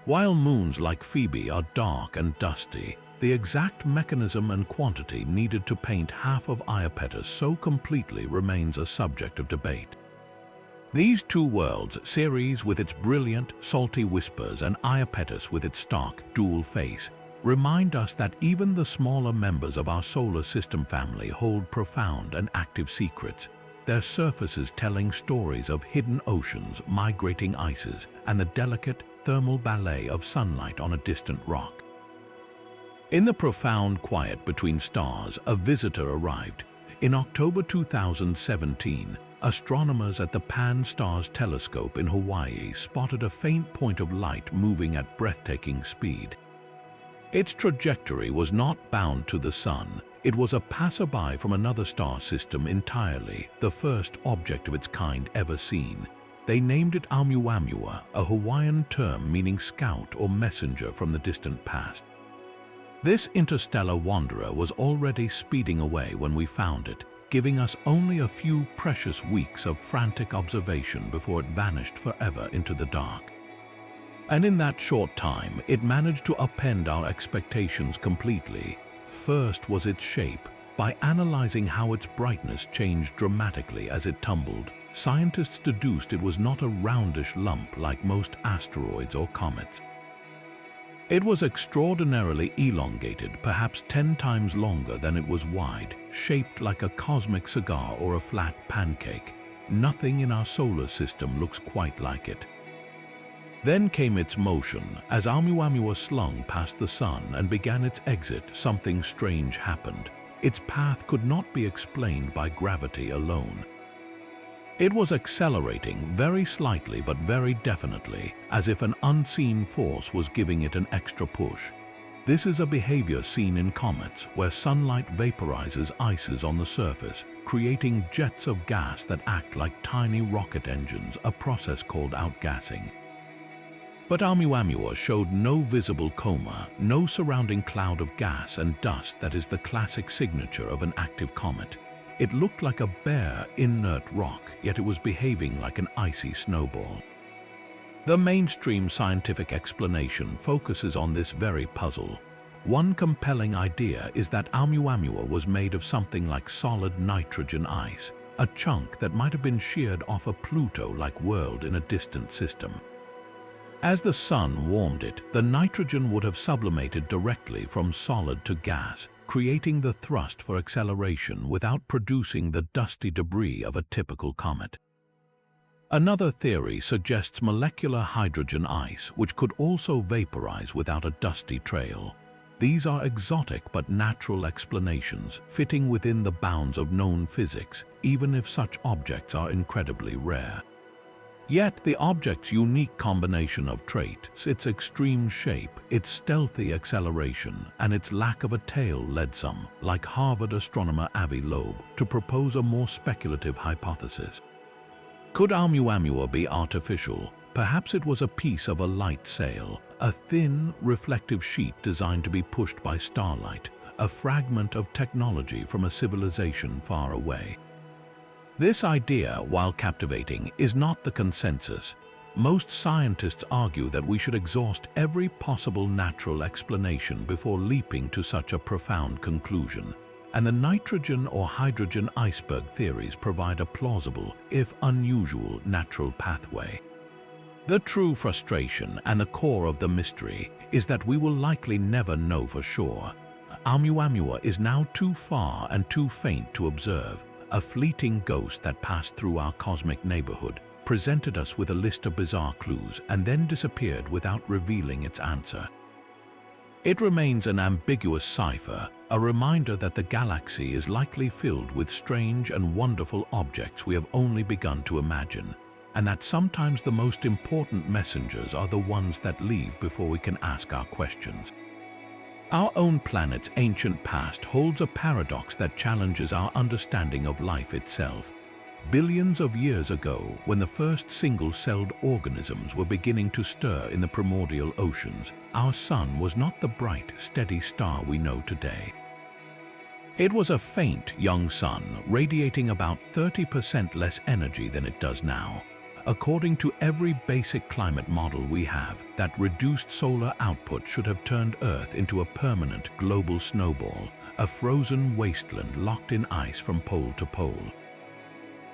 While moons like Phoebe are dark and dusty, the exact mechanism and quantity needed to paint half of Iapetus so completely remains a subject of debate. These two worlds, Ceres with its brilliant, salty whispers and Iapetus with its stark, dual face, remind us that even the smaller members of our solar system family hold profound and active secrets, their surfaces telling stories of hidden oceans, migrating ices, and the delicate thermal ballet of sunlight on a distant rock. In the profound quiet between stars, a visitor arrived. In October 2017, astronomers at the Pan-STARRS telescope in Hawaii spotted a faint point of light moving at breathtaking speed. Its trajectory was not bound to the sun. It was a passerby from another star system entirely, the first object of its kind ever seen. They named it Oumuamua, a Hawaiian term meaning scout or messenger from the distant past. This interstellar wanderer was already speeding away when we found it, giving us only a few precious weeks of frantic observation before it vanished forever into the dark. And in that short time, it managed to upend our expectations completely. First was its shape. By analyzing how its brightness changed dramatically as it tumbled, scientists deduced it was not a roundish lump like most asteroids or comets. It was extraordinarily elongated, perhaps 10 times longer than it was wide, shaped like a cosmic cigar or a flat pancake. Nothing in our solar system looks quite like it. Then came its motion. As Oumuamua slung past the sun and began its exit, something strange happened. Its path could not be explained by gravity alone. It was accelerating very slightly but very definitely, as if an unseen force was giving it an extra push. This is a behavior seen in comets, where sunlight vaporizes ices on the surface, creating jets of gas that act like tiny rocket engines, a process called outgassing. But Oumuamua showed no visible coma, no surrounding cloud of gas and dust that is the classic signature of an active comet. It looked like a bare, inert rock, yet it was behaving like an icy snowball. The mainstream scientific explanation focuses on this very puzzle. One compelling idea is that Oumuamua was made of something like solid nitrogen ice, a chunk that might have been sheared off a Pluto-like world in a distant system. As the sun warmed it, the nitrogen would have sublimated directly from solid to gas, creating the thrust for acceleration without producing the dusty debris of a typical comet. Another theory suggests molecular hydrogen ice, which could also vaporize without a dusty trail. These are exotic but natural explanations, fitting within the bounds of known physics, even if such objects are incredibly rare. Yet the object's unique combination of traits, its extreme shape, its stealthy acceleration, and its lack of a tail led some, like Harvard astronomer Avi Loeb, to propose a more speculative hypothesis. Could Oumuamua be artificial? Perhaps it was a piece of a light sail, a thin, reflective sheet designed to be pushed by starlight, a fragment of technology from a civilization far away. This idea, while captivating, is not the consensus. Most scientists argue that we should exhaust every possible natural explanation before leaping to such a profound conclusion, and the nitrogen or hydrogen iceberg theories provide a plausible, if unusual, natural pathway. The true frustration and the core of the mystery is that we will likely never know for sure. Oumuamua is now too far and too faint to observe. A fleeting ghost that passed through our cosmic neighborhood, presented us with a list of bizarre clues, and then disappeared without revealing its answer. It remains an ambiguous cipher, a reminder that the galaxy is likely filled with strange and wonderful objects we have only begun to imagine, and that sometimes the most important messengers are the ones that leave before we can ask our questions. Our own planet's ancient past holds a paradox that challenges our understanding of life itself. Billions of years ago, when the first single-celled organisms were beginning to stir in the primordial oceans, our sun was not the bright, steady star we know today. It was a faint, young sun, radiating about 30% less energy than it does now. According to every basic climate model we have, that reduced solar output should have turned Earth into a permanent global snowball, a frozen wasteland locked in ice from pole to pole.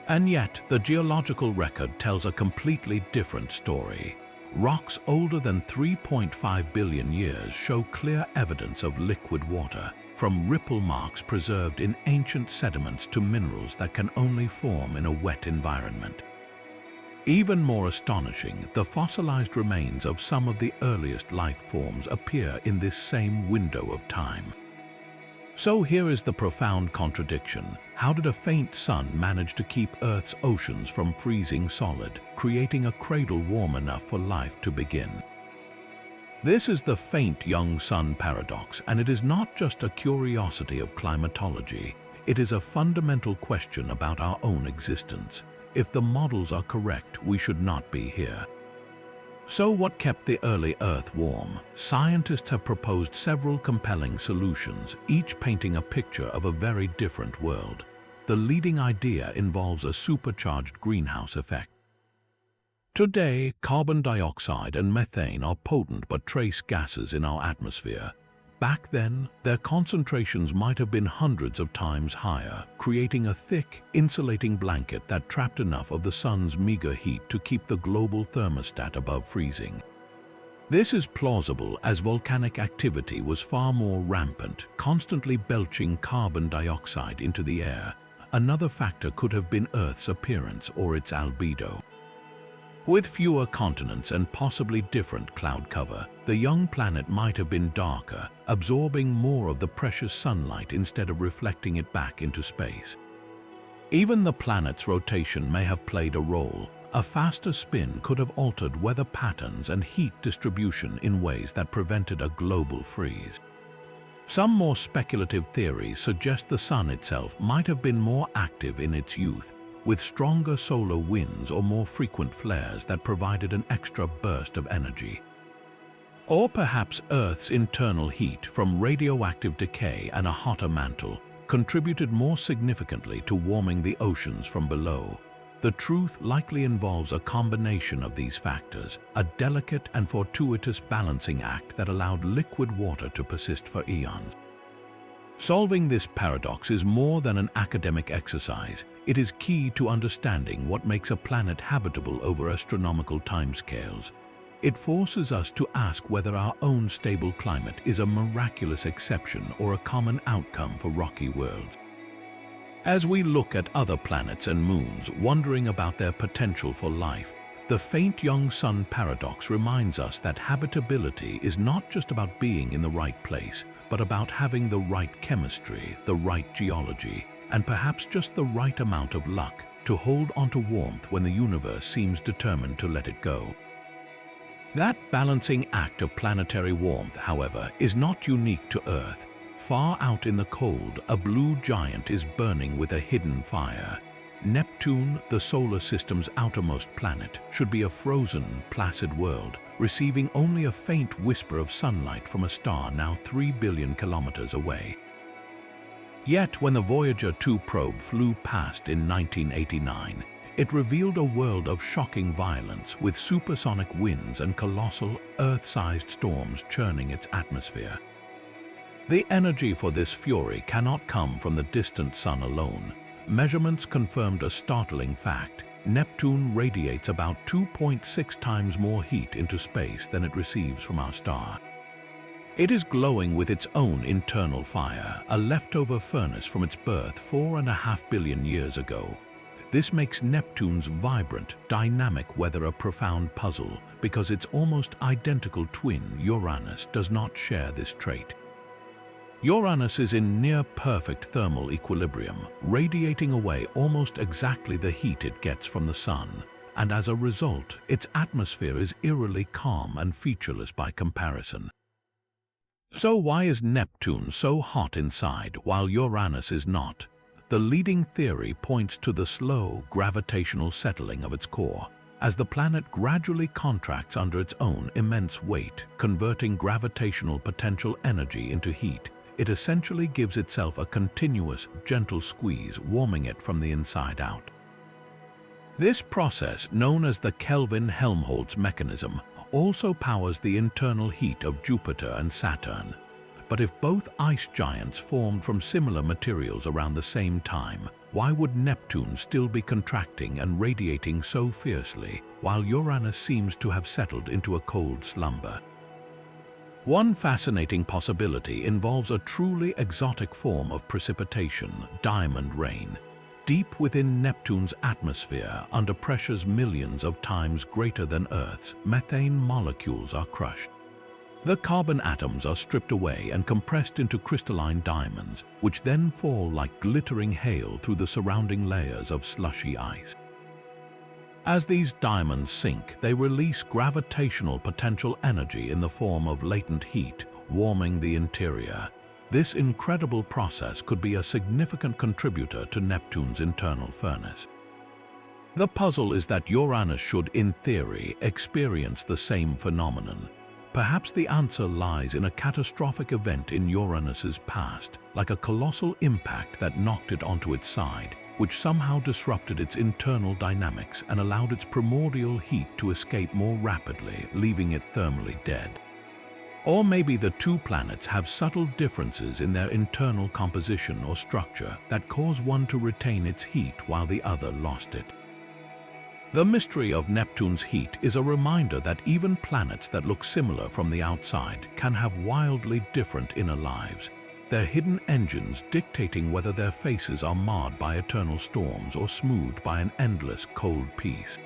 And yet, the geological record tells a completely different story. Rocks older than 3.5 billion years show clear evidence of liquid water, from ripple marks preserved in ancient sediments to minerals that can only form in a wet environment. Even more astonishing, the fossilized remains of some of the earliest life forms appear in this same window of time. So here is the profound contradiction. How did a faint sun manage to keep Earth's oceans from freezing solid, creating a cradle warm enough for life to begin? This is the faint young sun paradox, and it is not just a curiosity of climatology. It is a fundamental question about our own existence. If the models are correct, we should not be here. So what kept the early Earth warm? Scientists have proposed several compelling solutions, each painting a picture of a very different world. The leading idea involves a supercharged greenhouse effect. Today, carbon dioxide and methane are potent but trace gases in our atmosphere. Back then, their concentrations might have been hundreds of times higher, creating a thick, insulating blanket that trapped enough of the sun's meager heat to keep the global thermostat above freezing. This is plausible as volcanic activity was far more rampant, constantly belching carbon dioxide into the air. Another factor could have been Earth's appearance or its albedo. With fewer continents and possibly different cloud cover, the young planet might have been darker, absorbing more of the precious sunlight instead of reflecting it back into space. Even the planet's rotation may have played a role. A faster spin could have altered weather patterns and heat distribution in ways that prevented a global freeze. Some more speculative theories suggest the sun itself might have been more active in its youth, with stronger solar winds or more frequent flares that provided an extra burst of energy. Or perhaps Earth's internal heat from radioactive decay and a hotter mantle contributed more significantly to warming the oceans from below. The truth likely involves a combination of these factors, a delicate and fortuitous balancing act that allowed liquid water to persist for eons. Solving this paradox is more than an academic exercise. It is key to understanding what makes a planet habitable over astronomical timescales. It forces us to ask whether our own stable climate is a miraculous exception or a common outcome for rocky worlds. As we look at other planets and moons, wondering about their potential for life, the faint young sun paradox reminds us that habitability is not just about being in the right place, but about having the right chemistry, the right geology, and perhaps just the right amount of luck to hold onto warmth when the universe seems determined to let it go. That balancing act of planetary warmth, however, is not unique to Earth. Far out in the cold, a blue giant is burning with a hidden fire. Neptune, the solar system's outermost planet, should be a frozen, placid world, receiving only a faint whisper of sunlight from a star now 3 billion kilometers away. Yet, when the Voyager 2 probe flew past in 1989, it revealed a world of shocking violence with supersonic winds and colossal, Earth-sized storms churning its atmosphere. The energy for this fury cannot come from the distant sun alone. Measurements confirmed a startling fact. Neptune radiates about 2.6 times more heat into space than it receives from our star. It is glowing with its own internal fire, a leftover furnace from its birth 4.5 billion years ago. This makes Neptune's vibrant, dynamic weather a profound puzzle because its almost identical twin, Uranus, does not share this trait. Uranus is in near-perfect thermal equilibrium, radiating away almost exactly the heat it gets from the sun, and as a result, its atmosphere is eerily calm and featureless by comparison. So why is Neptune so hot inside while Uranus is not? The leading theory points to the slow, gravitational settling of its core. As the planet gradually contracts under its own immense weight, converting gravitational potential energy into heat, it essentially gives itself a continuous, gentle squeeze, warming it from the inside out. This process, known as the Kelvin-Helmholtz mechanism, also powers the internal heat of Jupiter and Saturn. But if both ice giants formed from similar materials around the same time, why would Neptune still be contracting and radiating so fiercely, while Uranus seems to have settled into a cold slumber? One fascinating possibility involves a truly exotic form of precipitation, diamond rain. Deep within Neptune's atmosphere, under pressures millions of times greater than Earth's, methane molecules are crushed. The carbon atoms are stripped away and compressed into crystalline diamonds, which then fall like glittering hail through the surrounding layers of slushy ice. As these diamonds sink, they release gravitational potential energy in the form of latent heat, warming the interior. This incredible process could be a significant contributor to Neptune's internal furnace. The puzzle is that Uranus should, in theory, experience the same phenomenon. Perhaps the answer lies in a catastrophic event in Uranus's past, like a colossal impact that knocked it onto its side, which somehow disrupted its internal dynamics and allowed its primordial heat to escape more rapidly, leaving it thermally dead. Or maybe the two planets have subtle differences in their internal composition or structure that cause one to retain its heat while the other lost it. The mystery of Neptune's heat is a reminder that even planets that look similar from the outside can have wildly different inner lives, their hidden engines dictating whether their faces are marred by eternal storms or smoothed by an endless cold peace.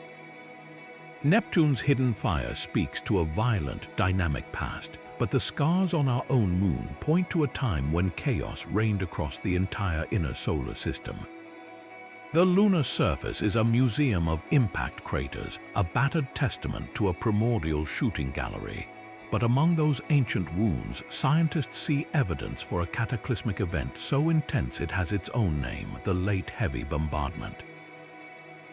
Neptune's hidden fire speaks to a violent, dynamic past, but the scars on our own moon point to a time when chaos reigned across the entire inner solar system. The lunar surface is a museum of impact craters, a battered testament to a primordial shooting gallery. But among those ancient wounds, scientists see evidence for a cataclysmic event so intense it has its own name, the Late Heavy Bombardment.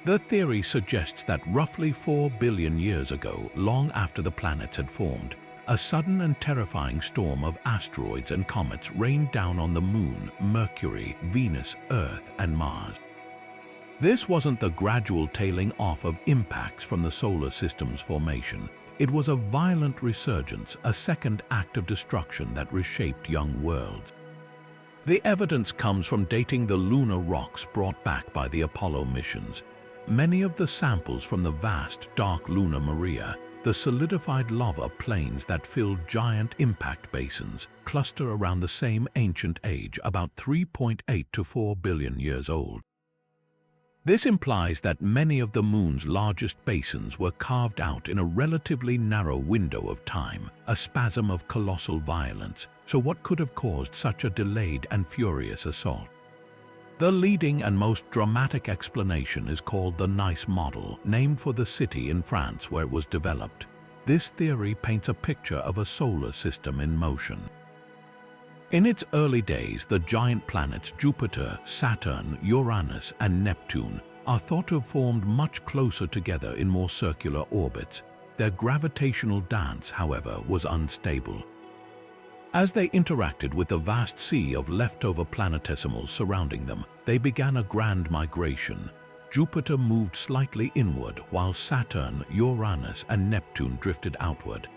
The theory suggests that roughly 4 billion years ago, long after the planets had formed, a sudden and terrifying storm of asteroids and comets rained down on the Moon, Mercury, Venus, Earth, and Mars. This wasn't the gradual tailing off of impacts from the solar system's formation. It was a violent resurgence, a second act of destruction that reshaped young worlds. The evidence comes from dating the lunar rocks brought back by the Apollo missions. Many of the samples from the vast, dark lunar Maria, the solidified lava plains that filled giant impact basins, cluster around the same ancient age, about 3.8 to 4 billion years old. This implies that many of the Moon's largest basins were carved out in a relatively narrow window of time, a spasm of colossal violence. So what could have caused such a delayed and furious assault? The leading and most dramatic explanation is called the Nice Model, named for the city in France where it was developed. This theory paints a picture of a solar system in motion. In its early days, the giant planets Jupiter, Saturn, Uranus, and Neptune are thought to have formed much closer together in more circular orbits. Their gravitational dance, however, was unstable. As they interacted with the vast sea of leftover planetesimals surrounding them, they began a grand migration. Jupiter moved slightly inward, while Saturn, Uranus, and Neptune drifted outward.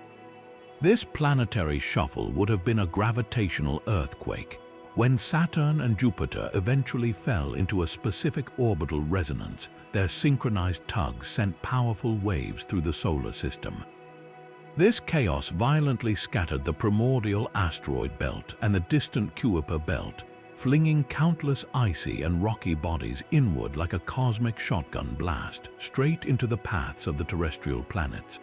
This planetary shuffle would have been a gravitational earthquake. When Saturn and Jupiter eventually fell into a specific orbital resonance, their synchronized tugs sent powerful waves through the solar system. This chaos violently scattered the primordial asteroid belt and the distant Kuiper belt, flinging countless icy and rocky bodies inward like a cosmic shotgun blast, straight into the paths of the terrestrial planets.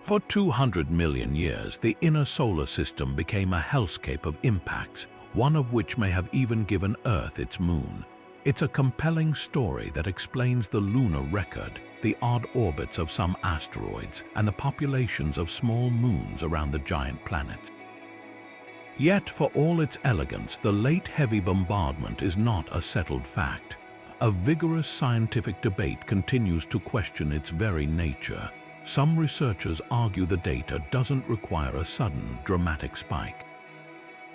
For 200 million years, the inner solar system became a hellscape of impacts, one of which may have even given Earth its moon. It's a compelling story that explains the lunar record, the odd orbits of some asteroids, and the populations of small moons around the giant planets. Yet, for all its elegance, the Late Heavy Bombardment is not a settled fact. A vigorous scientific debate continues to question its very nature. Some researchers argue the data doesn't require a sudden, dramatic spike.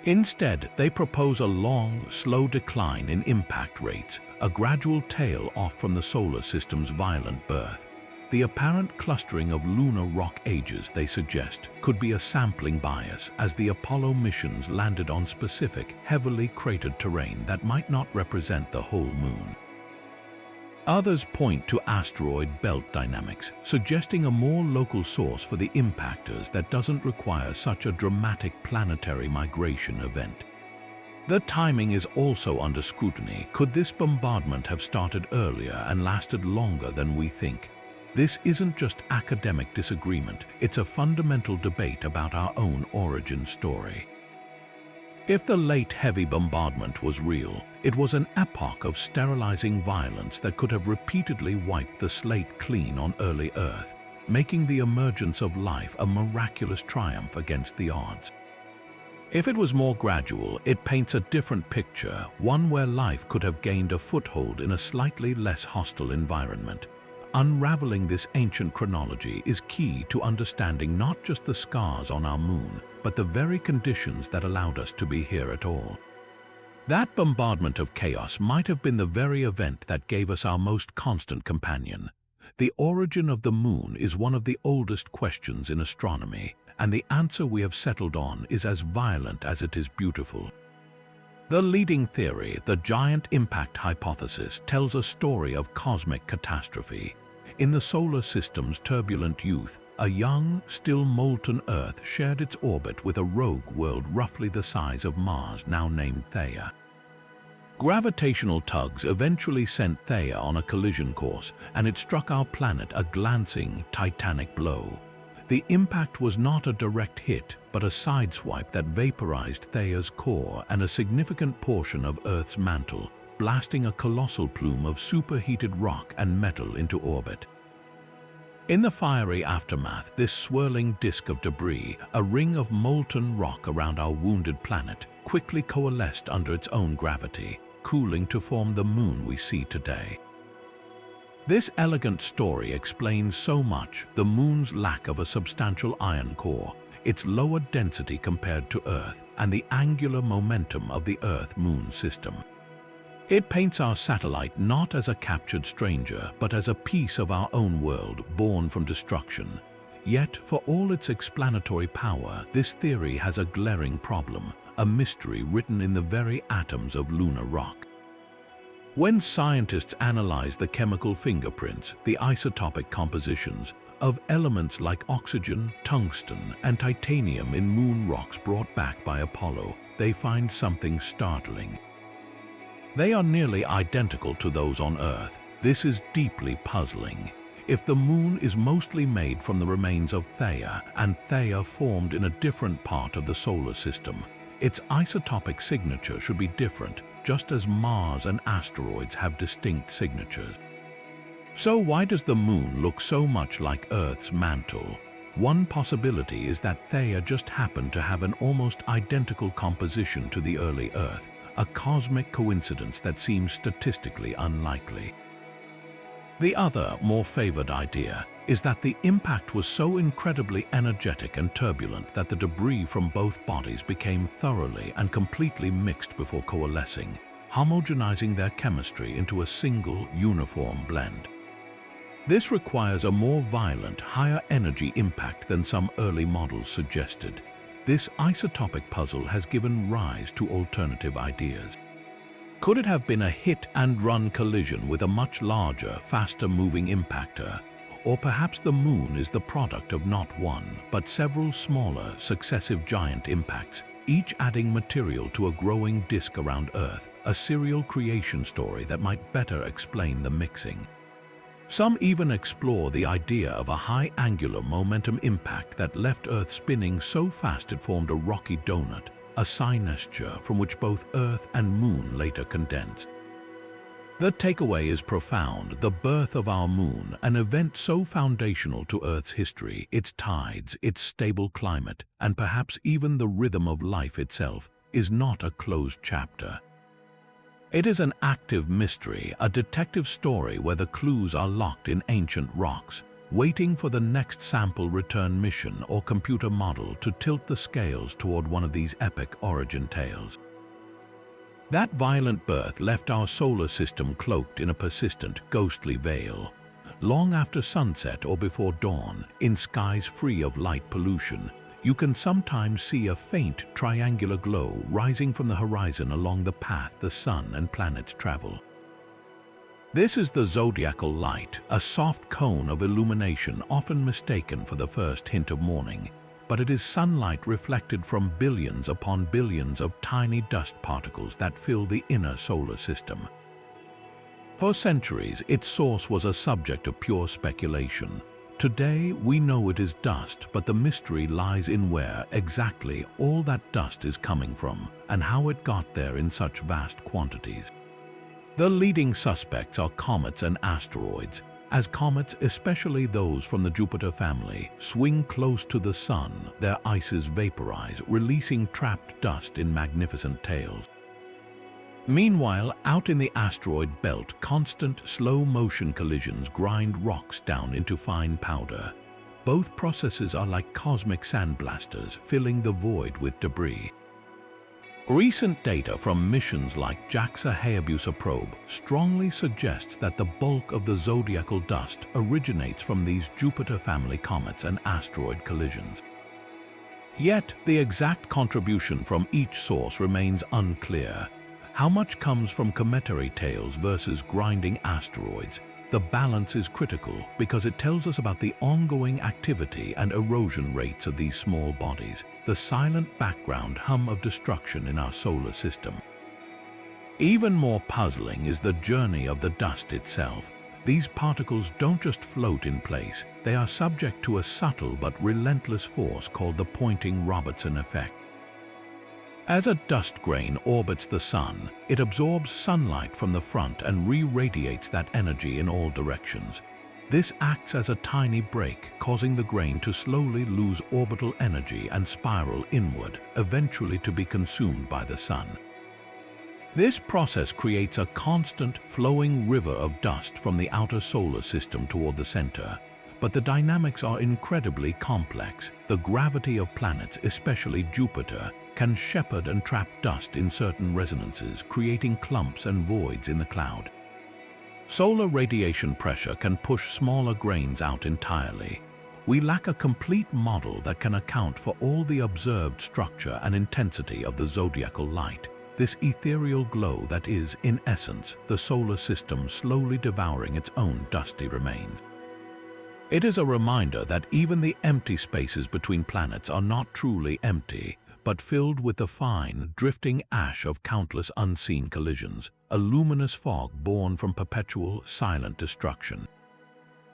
Instead, they propose a long, slow decline in impact rates, a gradual tail off from the solar system's violent birth. The apparent clustering of lunar rock ages, they suggest, could be a sampling bias as the Apollo missions landed on specific, heavily cratered terrain that might not represent the whole moon. Others point to asteroid belt dynamics, suggesting a more local source for the impactors that doesn't require such a dramatic planetary migration event. The timing is also under scrutiny. Could this bombardment have started earlier and lasted longer than we think? This isn't just academic disagreement, it's a fundamental debate about our own origin story. If the Late Heavy Bombardment was real, it was an epoch of sterilizing violence that could have repeatedly wiped the slate clean on early Earth, making the emergence of life a miraculous triumph against the odds. If it was more gradual, it paints a different picture, one where life could have gained a foothold in a slightly less hostile environment. Unraveling this ancient chronology is key to understanding not just the scars on our moon, but the very conditions that allowed us to be here at all. That bombardment of chaos might have been the very event that gave us our most constant companion. The origin of the moon is one of the oldest questions in astronomy, and the answer we have settled on is as violent as it is beautiful. The leading theory, the giant impact hypothesis, tells a story of cosmic catastrophe. In the solar system's turbulent youth, a young, still molten Earth shared its orbit with a rogue world roughly the size of Mars, now named Theia. Gravitational tugs eventually sent Theia on a collision course, and it struck our planet a glancing, titanic blow. The impact was not a direct hit, but a sideswipe that vaporized Theia's core and a significant portion of Earth's mantle, blasting a colossal plume of superheated rock and metal into orbit. In the fiery aftermath, this swirling disk of debris, a ring of molten rock around our wounded planet, quickly coalesced under its own gravity, cooling to form the moon we see today. This elegant story explains so much: the moon's lack of a substantial iron core, its lower density compared to Earth, and the angular momentum of the Earth-Moon system. It paints our satellite not as a captured stranger, but as a piece of our own world born from destruction. Yet, for all its explanatory power, this theory has a glaring problem, a mystery written in the very atoms of lunar rock. When scientists analyze the chemical fingerprints, the isotopic compositions, of elements like oxygen, tungsten, and titanium in moon rocks brought back by Apollo, they find something startling. They are nearly identical to those on Earth. This is deeply puzzling. If the moon is mostly made from the remains of Theia, and Theia formed in a different part of the solar system, its isotopic signature should be different, just as Mars and asteroids have distinct signatures. So why does the moon look so much like Earth's mantle? One possibility is that Theia just happened to have an almost identical composition to the early Earth, a cosmic coincidence that seems statistically unlikely. The other, more favored idea is that the impact was so incredibly energetic and turbulent that the debris from both bodies became thoroughly and completely mixed before coalescing, homogenizing their chemistry into a single, uniform blend. This requires a more violent, higher energy impact than some early models suggested. This isotopic puzzle has given rise to alternative ideas. Could it have been a hit-and-run collision with a much larger, faster-moving impactor? Or perhaps the moon is the product of not one, but several smaller, successive giant impacts, each adding material to a growing disk around Earth, a serial creation story that might better explain the mixing. Some even explore the idea of a high angular momentum impact that left Earth spinning so fast it formed a rocky donut, a synestia from which both Earth and Moon later condensed. The takeaway is profound: the birth of our moon, an event so foundational to Earth's history, its tides, its stable climate, and perhaps even the rhythm of life itself, is not a closed chapter. It is an active mystery, a detective story where the clues are locked in ancient rocks, waiting for the next sample return mission or computer model to tilt the scales toward one of these epic origin tales. That violent birth left our solar system cloaked in a persistent, ghostly veil. Long after sunset or before dawn, in skies free of light pollution, you can sometimes see a faint triangular glow rising from the horizon along the path the sun and planets travel. This is the zodiacal light, a soft cone of illumination often mistaken for the first hint of morning, but it is sunlight reflected from billions upon billions of tiny dust particles that fill the inner solar system. For centuries, its source was a subject of pure speculation. Today, we know it is dust, but the mystery lies in where exactly all that dust is coming from and how it got there in such vast quantities. The leading suspects are comets and asteroids. As comets, especially those from the Jupiter family, swing close to the Sun, their ices vaporize, releasing trapped dust in magnificent tails. Meanwhile, out in the asteroid belt, constant, slow-motion collisions grind rocks down into fine powder. Both processes are like cosmic sandblasters, filling the void with debris. Recent data from missions like JAXA Hayabusa probe strongly suggests that the bulk of the zodiacal dust originates from these Jupiter family comets and asteroid collisions. Yet, the exact contribution from each source remains unclear. How much comes from cometary tails versus grinding asteroids? The balance is critical because it tells us about the ongoing activity and erosion rates of these small bodies, the silent background hum of destruction in our solar system. Even more puzzling is the journey of the dust itself. These particles don't just float in place, they are subject to a subtle but relentless force called the Poynting-Robertson effect. As a dust grain orbits the Sun, it absorbs sunlight from the front and re-radiates that energy in all directions. This acts as a tiny brake, causing the grain to slowly lose orbital energy and spiral inward, eventually to be consumed by the Sun. This process creates a constant, flowing river of dust from the outer solar system toward the center. But the dynamics are incredibly complex. The gravity of planets, especially Jupiter, can shepherd and trap dust in certain resonances, creating clumps and voids in the cloud. Solar radiation pressure can push smaller grains out entirely. We lack a complete model that can account for all the observed structure and intensity of the zodiacal light, this ethereal glow that is, in essence, the solar system slowly devouring its own dusty remains. It is a reminder that even the empty spaces between planets are not truly empty, but filled with the fine, drifting ash of countless unseen collisions, a luminous fog born from perpetual, silent destruction.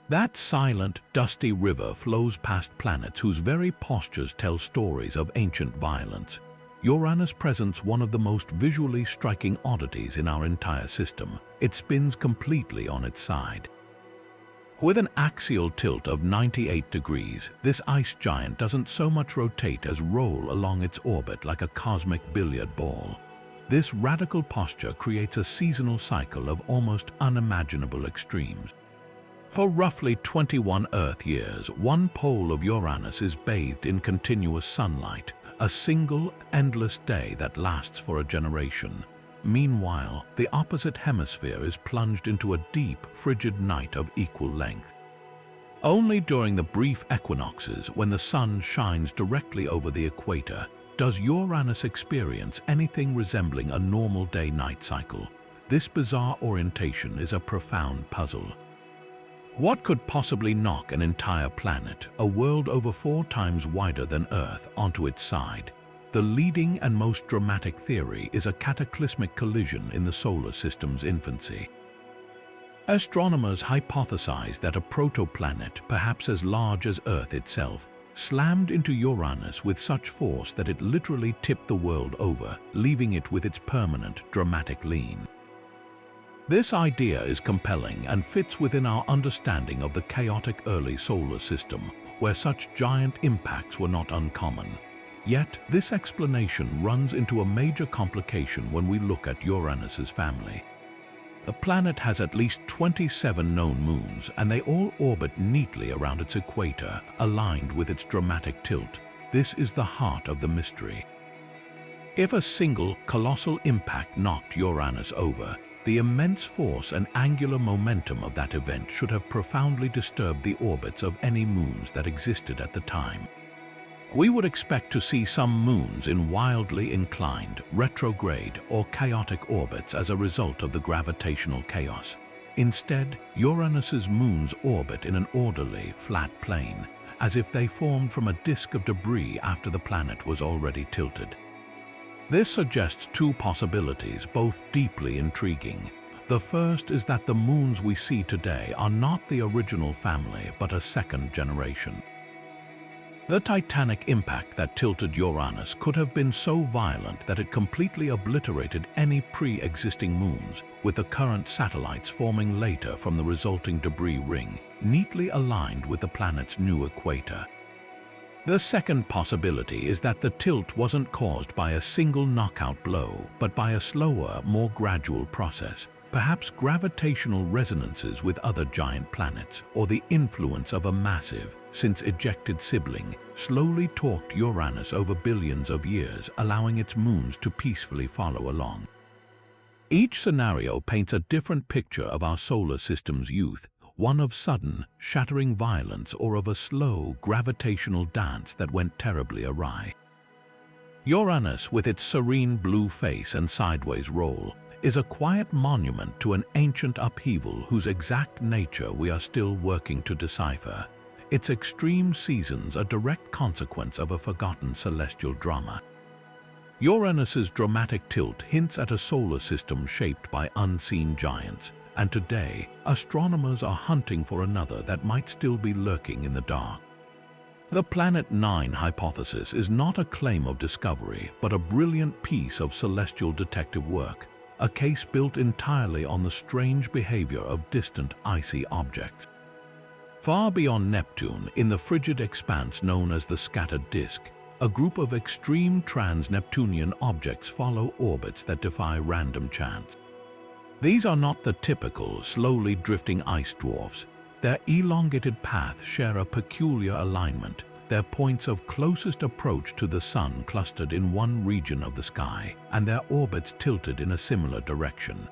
That silent, dusty river flows past planets whose very postures tell stories of ancient violence. Uranus presents one of the most visually striking oddities in our entire system. It spins completely on its side. With an axial tilt of 98 degrees, this ice giant doesn't so much rotate as roll along its orbit like a cosmic billiard ball. This radical posture creates a seasonal cycle of almost unimaginable extremes. For roughly 21 Earth years, one pole of Uranus is bathed in continuous sunlight, a single, endless day that lasts for a generation. Meanwhile, the opposite hemisphere is plunged into a deep, frigid night of equal length. Only during the brief equinoxes, when the Sun shines directly over the equator, does Uranus experience anything resembling a normal day-night cycle. This bizarre orientation is a profound puzzle. What could possibly knock an entire planet, a world over 4 times wider than Earth, onto its side? The leading and most dramatic theory is a cataclysmic collision in the solar system's infancy. Astronomers hypothesize that a protoplanet, perhaps as large as Earth itself, slammed into Uranus with such force that it literally tipped the world over, leaving it with its permanent, dramatic lean. This idea is compelling and fits within our understanding of the chaotic early solar system, where such giant impacts were not uncommon. Yet, this explanation runs into a major complication when we look at Uranus's family. The planet has at least 27 known moons, and they all orbit neatly around its equator, aligned with its dramatic tilt. This is the heart of the mystery. If a single, colossal impact knocked Uranus over, the immense force and angular momentum of that event should have profoundly disturbed the orbits of any moons that existed at the time. We would expect to see some moons in wildly inclined, retrograde, or chaotic orbits as a result of the gravitational chaos. Instead, Uranus's moons orbit in an orderly, flat plane, as if they formed from a disk of debris after the planet was already tilted. This suggests 2 possibilities, both deeply intriguing. The first is that the moons we see today are not the original family, but a second generation. The titanic impact that tilted Uranus could have been so violent that it completely obliterated any pre-existing moons, with the current satellites forming later from the resulting debris ring, neatly aligned with the planet's new equator. The second possibility is that the tilt wasn't caused by a single knockout blow, but by a slower, more gradual process, perhaps gravitational resonances with other giant planets, or the influence of a massive, since ejected sibling, slowly torqued Uranus over billions of years, allowing its moons to peacefully follow along. Each scenario paints a different picture of our solar system's youth, one of sudden, shattering violence or of a slow, gravitational dance that went terribly awry. Uranus, with its serene blue face and sideways roll, is a quiet monument to an ancient upheaval whose exact nature we are still working to decipher. Its extreme seasons a direct consequence of a forgotten celestial drama. Uranus's dramatic tilt hints at a solar system shaped by unseen giants, and today, astronomers are hunting for another that might still be lurking in the dark. The Planet 9 hypothesis is not a claim of discovery, but a brilliant piece of celestial detective work, a case built entirely on the strange behavior of distant icy objects. Far beyond Neptune, in the frigid expanse known as the scattered disk, a group of extreme trans-Neptunian objects follow orbits that defy random chance. These are not the typical, slowly drifting ice dwarfs. Their elongated paths share a peculiar alignment, their points of closest approach to the Sun clustered in one region of the sky, and their orbits tilted in a similar direction.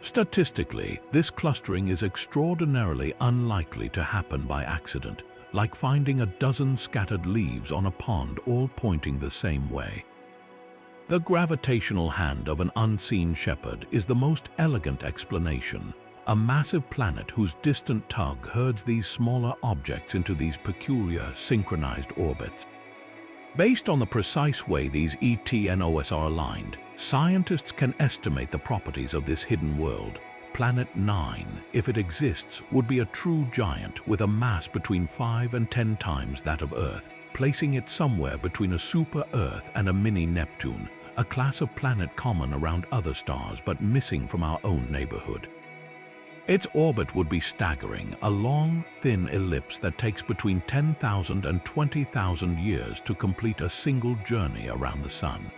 Statistically, this clustering is extraordinarily unlikely to happen by accident, like finding a dozen scattered leaves on a pond all pointing the same way. The gravitational hand of an unseen shepherd is the most elegant explanation, a massive planet whose distant tug herds these smaller objects into these peculiar, synchronized orbits. Based on the precise way these ET and OS are aligned, scientists can estimate the properties of this hidden world. Planet 9, if it exists, would be a true giant with a mass between 5 and 10 times that of Earth, placing it somewhere between a super-Earth and a mini-Neptune, a class of planet common around other stars but missing from our own neighborhood. Its orbit would be staggering, a long, thin ellipse that takes between 10,000 and 20,000 years to complete a single journey around the Sun.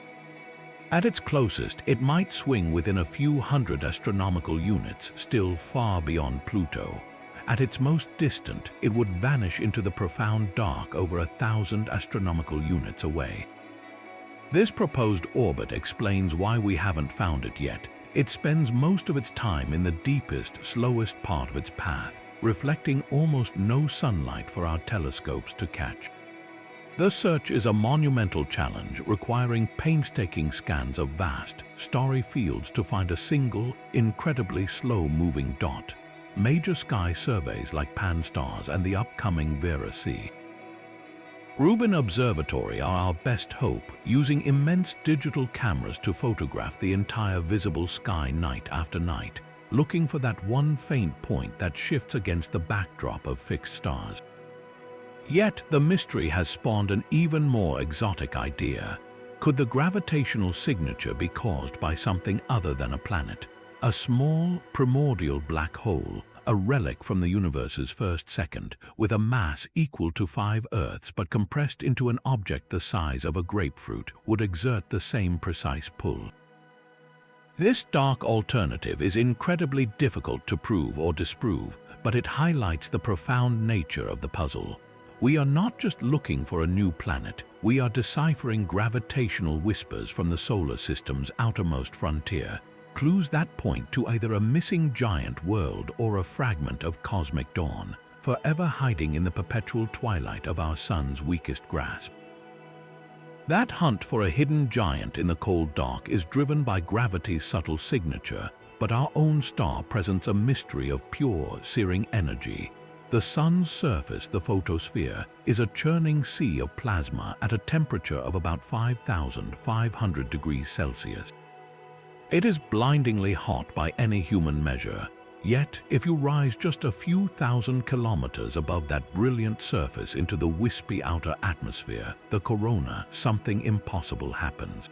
At its closest, it might swing within a few hundred astronomical units, still far beyond Pluto. At its most distant, it would vanish into the profound dark over 1,000 astronomical units away. This proposed orbit explains why we haven't found it yet. It spends most of its time in the deepest, slowest part of its path, reflecting almost no sunlight for our telescopes to catch. The search is a monumental challenge, requiring painstaking scans of vast, starry fields to find a single, incredibly slow-moving dot. Major sky surveys like Pan-STARRS and the upcoming Vera C. Rubin Observatory are our best hope, using immense digital cameras to photograph the entire visible sky night after night, looking for that one faint point that shifts against the backdrop of fixed stars. Yet, the mystery has spawned an even more exotic idea. Could the gravitational signature be caused by something other than a planet? A small, primordial black hole, a relic from the universe's first second, with a mass equal to 5 Earths but compressed into an object the size of a grapefruit, would exert the same precise pull. This dark alternative is incredibly difficult to prove or disprove, but it highlights the profound nature of the puzzle. We are not just looking for a new planet, we are deciphering gravitational whispers from the solar system's outermost frontier, clues that point to either a missing giant world or a fragment of cosmic dawn, forever hiding in the perpetual twilight of our sun's weakest grasp. That hunt for a hidden giant in the cold dark is driven by gravity's subtle signature, but our own star presents a mystery of pure, searing energy. The sun's surface, the photosphere, is a churning sea of plasma at a temperature of about 5,500 degrees Celsius. It is blindingly hot by any human measure, Yet, if you rise just a few thousand kilometers above that brilliant surface into the wispy outer atmosphere, the corona, something impossible happens.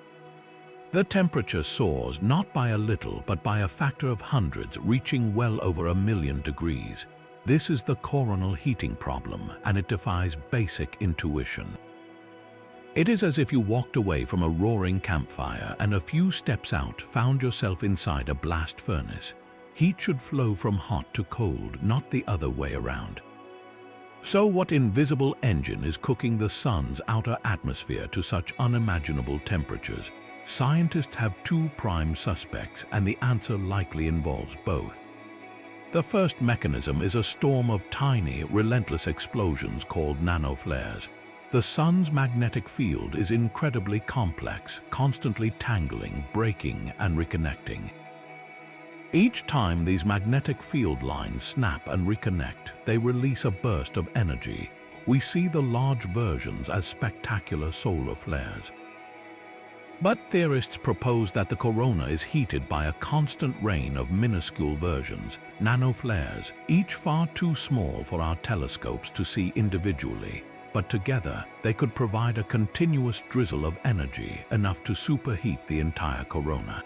The temperature soars not by a little but by a factor of hundreds, reaching well over 1,000,000 degrees. This is the coronal heating problem, and it defies basic intuition. It is as if you walked away from a roaring campfire and a few steps out found yourself inside a blast furnace. Heat should flow from hot to cold, not the other way around. So what invisible engine is cooking the sun's outer atmosphere to such unimaginable temperatures? Scientists have two prime suspects, and the answer likely involves both. The first mechanism is a storm of tiny, relentless explosions called nanoflares. The sun's magnetic field is incredibly complex, constantly tangling, breaking, and reconnecting. Each time these magnetic field lines snap and reconnect, they release a burst of energy. We see the large versions as spectacular solar flares. But theorists propose that the corona is heated by a constant rain of minuscule versions, nanoflares, each far too small for our telescopes to see individually. But together, they could provide a continuous drizzle of energy, enough to superheat the entire corona.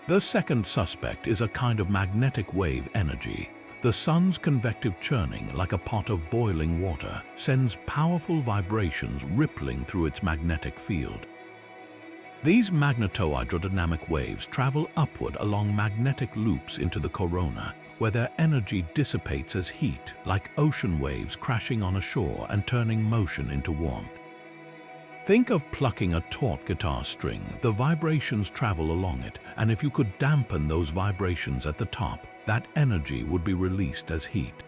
The second suspect is a kind of magnetic wave energy. The sun's convective churning, like a pot of boiling water, sends powerful vibrations rippling through its magnetic field. These magnetohydrodynamic waves travel upward along magnetic loops into the corona, where their energy dissipates as heat, like ocean waves crashing on a shore and turning motion into warmth. Think of plucking a taut guitar string. The vibrations travel along it, and if you could dampen those vibrations at the top, that energy would be released as heat.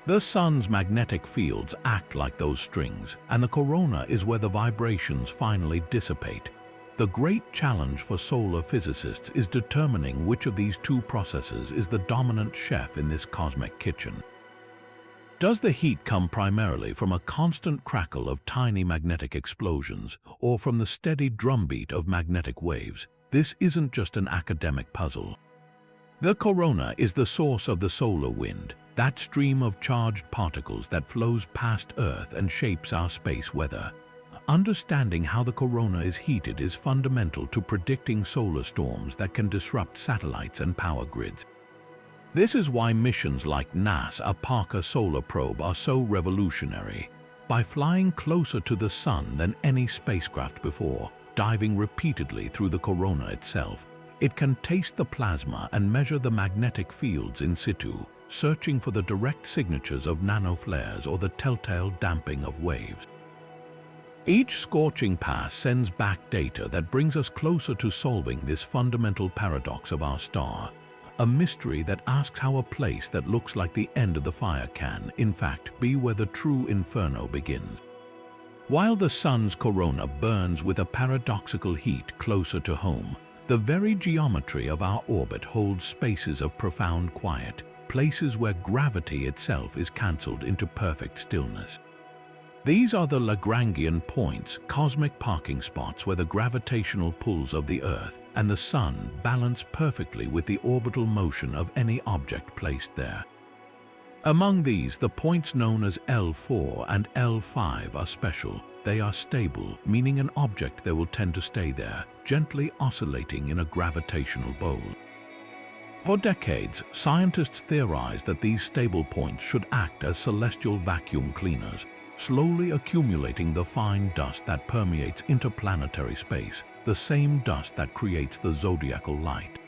The sun's magnetic fields act like those strings, and the corona is where the vibrations finally dissipate. The great challenge for solar physicists is determining which of these two processes is the dominant chef in this cosmic kitchen. Does the heat come primarily from a constant crackle of tiny magnetic explosions, or from the steady drumbeat of magnetic waves? This isn't just an academic puzzle. The corona is the source of the solar wind, that stream of charged particles that flows past Earth and shapes our space weather. Understanding how the corona is heated is fundamental to predicting solar storms that can disrupt satellites and power grids. This is why missions like NASA's Parker Solar Probe are so revolutionary. By flying closer to the sun than any spacecraft before, diving repeatedly through the corona itself, it can taste the plasma and measure the magnetic fields in situ, searching for the direct signatures of nanoflares or the telltale damping of waves. Each scorching pass sends back data that brings us closer to solving this fundamental paradox of our star, a mystery that asks how a place that looks like the end of the fire can, in fact, be where the true inferno begins. While the sun's corona burns with a paradoxical heat closer to home, the very geometry of our orbit holds spaces of profound quiet, places where gravity itself is cancelled into perfect stillness. These are the Lagrangian points, cosmic parking spots where the gravitational pulls of the Earth and the Sun balance perfectly with the orbital motion of any object placed there. Among these, the points known as L4 and L5 are special. They are stable, meaning an object there will tend to stay there, gently oscillating in a gravitational bowl. For decades, scientists theorized that these stable points should act as celestial vacuum cleaners, slowly accumulating the fine dust that permeates interplanetary space, the same dust that creates the zodiacal light.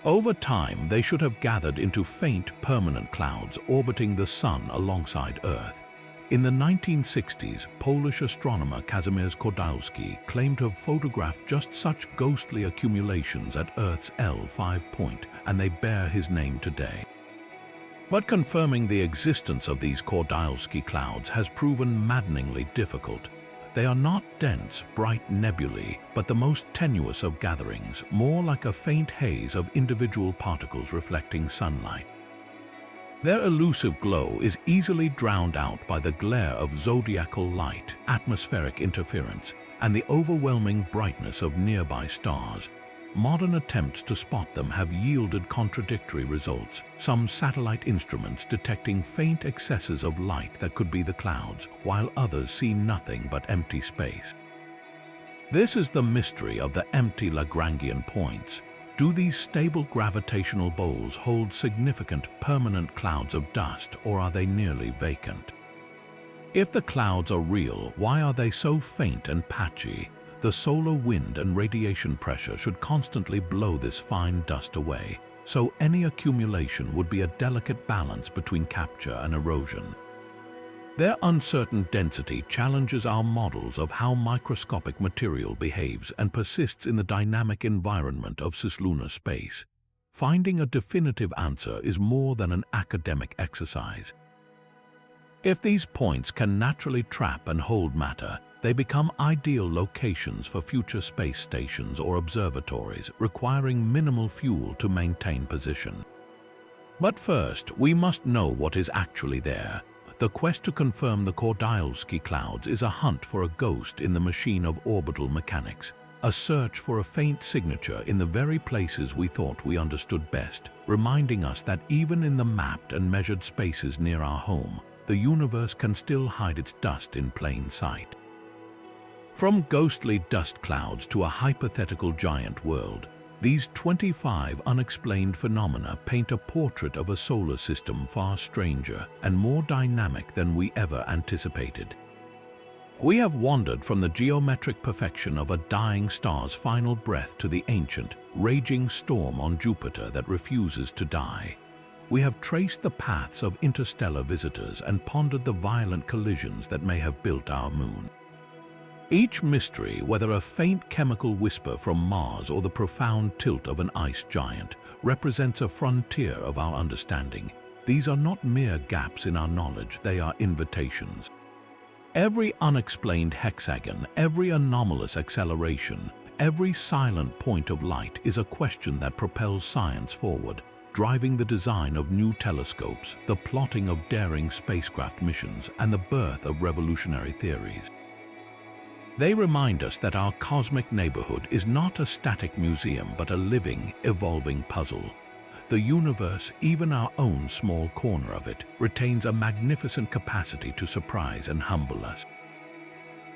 Over time, they should have gathered into faint, permanent clouds orbiting the Sun alongside Earth. In the 1960s, Polish astronomer Kazimierz Kordylski claimed to have photographed just such ghostly accumulations at Earth's L5 point, and they bear his name today. But confirming the existence of these Kordylski clouds has proven maddeningly difficult. They are not dense, bright nebulae, but the most tenuous of gatherings, more like a faint haze of individual particles reflecting sunlight. Their elusive glow is easily drowned out by the glare of zodiacal light, atmospheric interference, and the overwhelming brightness of nearby stars. modern attempts to spot them have yielded contradictory results, some satellite instruments detecting faint excesses of light that could be the clouds, while others see nothing but empty space. This is the mystery of the empty Lagrangian points. Do these stable gravitational bowls hold significant permanent clouds of dust, or are they nearly vacant? If the clouds are real, why are they so faint and patchy? The solar wind and radiation pressure should constantly blow this fine dust away, so any accumulation would be a delicate balance between capture and erosion. Their uncertain density challenges our models of how microscopic material behaves and persists in the dynamic environment of cislunar space. Finding a definitive answer is more than an academic exercise. If these points can naturally trap and hold matter, they become ideal locations for future space stations or observatories, requiring minimal fuel to maintain position. But first, we must know what is actually there. The quest to confirm the Kordylewski clouds is a hunt for a ghost in the machine of orbital mechanics, a search for a faint signature in the very places we thought we understood best, reminding us that even in the mapped and measured spaces near our home, the universe can still hide its dust in plain sight. From ghostly dust clouds to a hypothetical giant world, these 25 unexplained phenomena paint a portrait of a solar system far stranger and more dynamic than we ever anticipated. We have wandered from the geometric perfection of a dying star's final breath to the ancient, raging storm on Jupiter that refuses to die. We have traced the paths of interstellar visitors and pondered the violent collisions that may have built our moon. Each mystery, whether a faint chemical whisper from Mars or the profound tilt of an ice giant, represents a frontier of our understanding. These are not mere gaps in our knowledge, they are invitations. Every unexplained hexagon, every anomalous acceleration, every silent point of light is a question that propels science forward, driving the design of new telescopes, the plotting of daring spacecraft missions, and the birth of revolutionary theories. They remind us that our cosmic neighborhood is not a static museum but a living, evolving puzzle. The universe, even our own small corner of it, retains a magnificent capacity to surprise and humble us.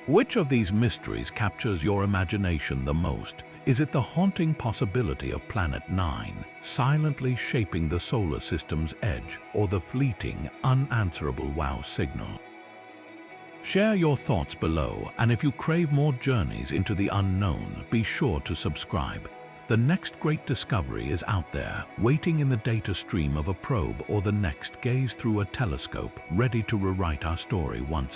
Which of these mysteries captures your imagination the most? Is it the haunting possibility of Planet 9, silently shaping the solar system's edge, or the fleeting, unanswerable wow signal? Share your thoughts below, and if you crave more journeys into the unknown, be sure to subscribe. The next great discovery is out there, waiting in the data stream of a probe or the next gaze through a telescope, ready to rewrite our story once again.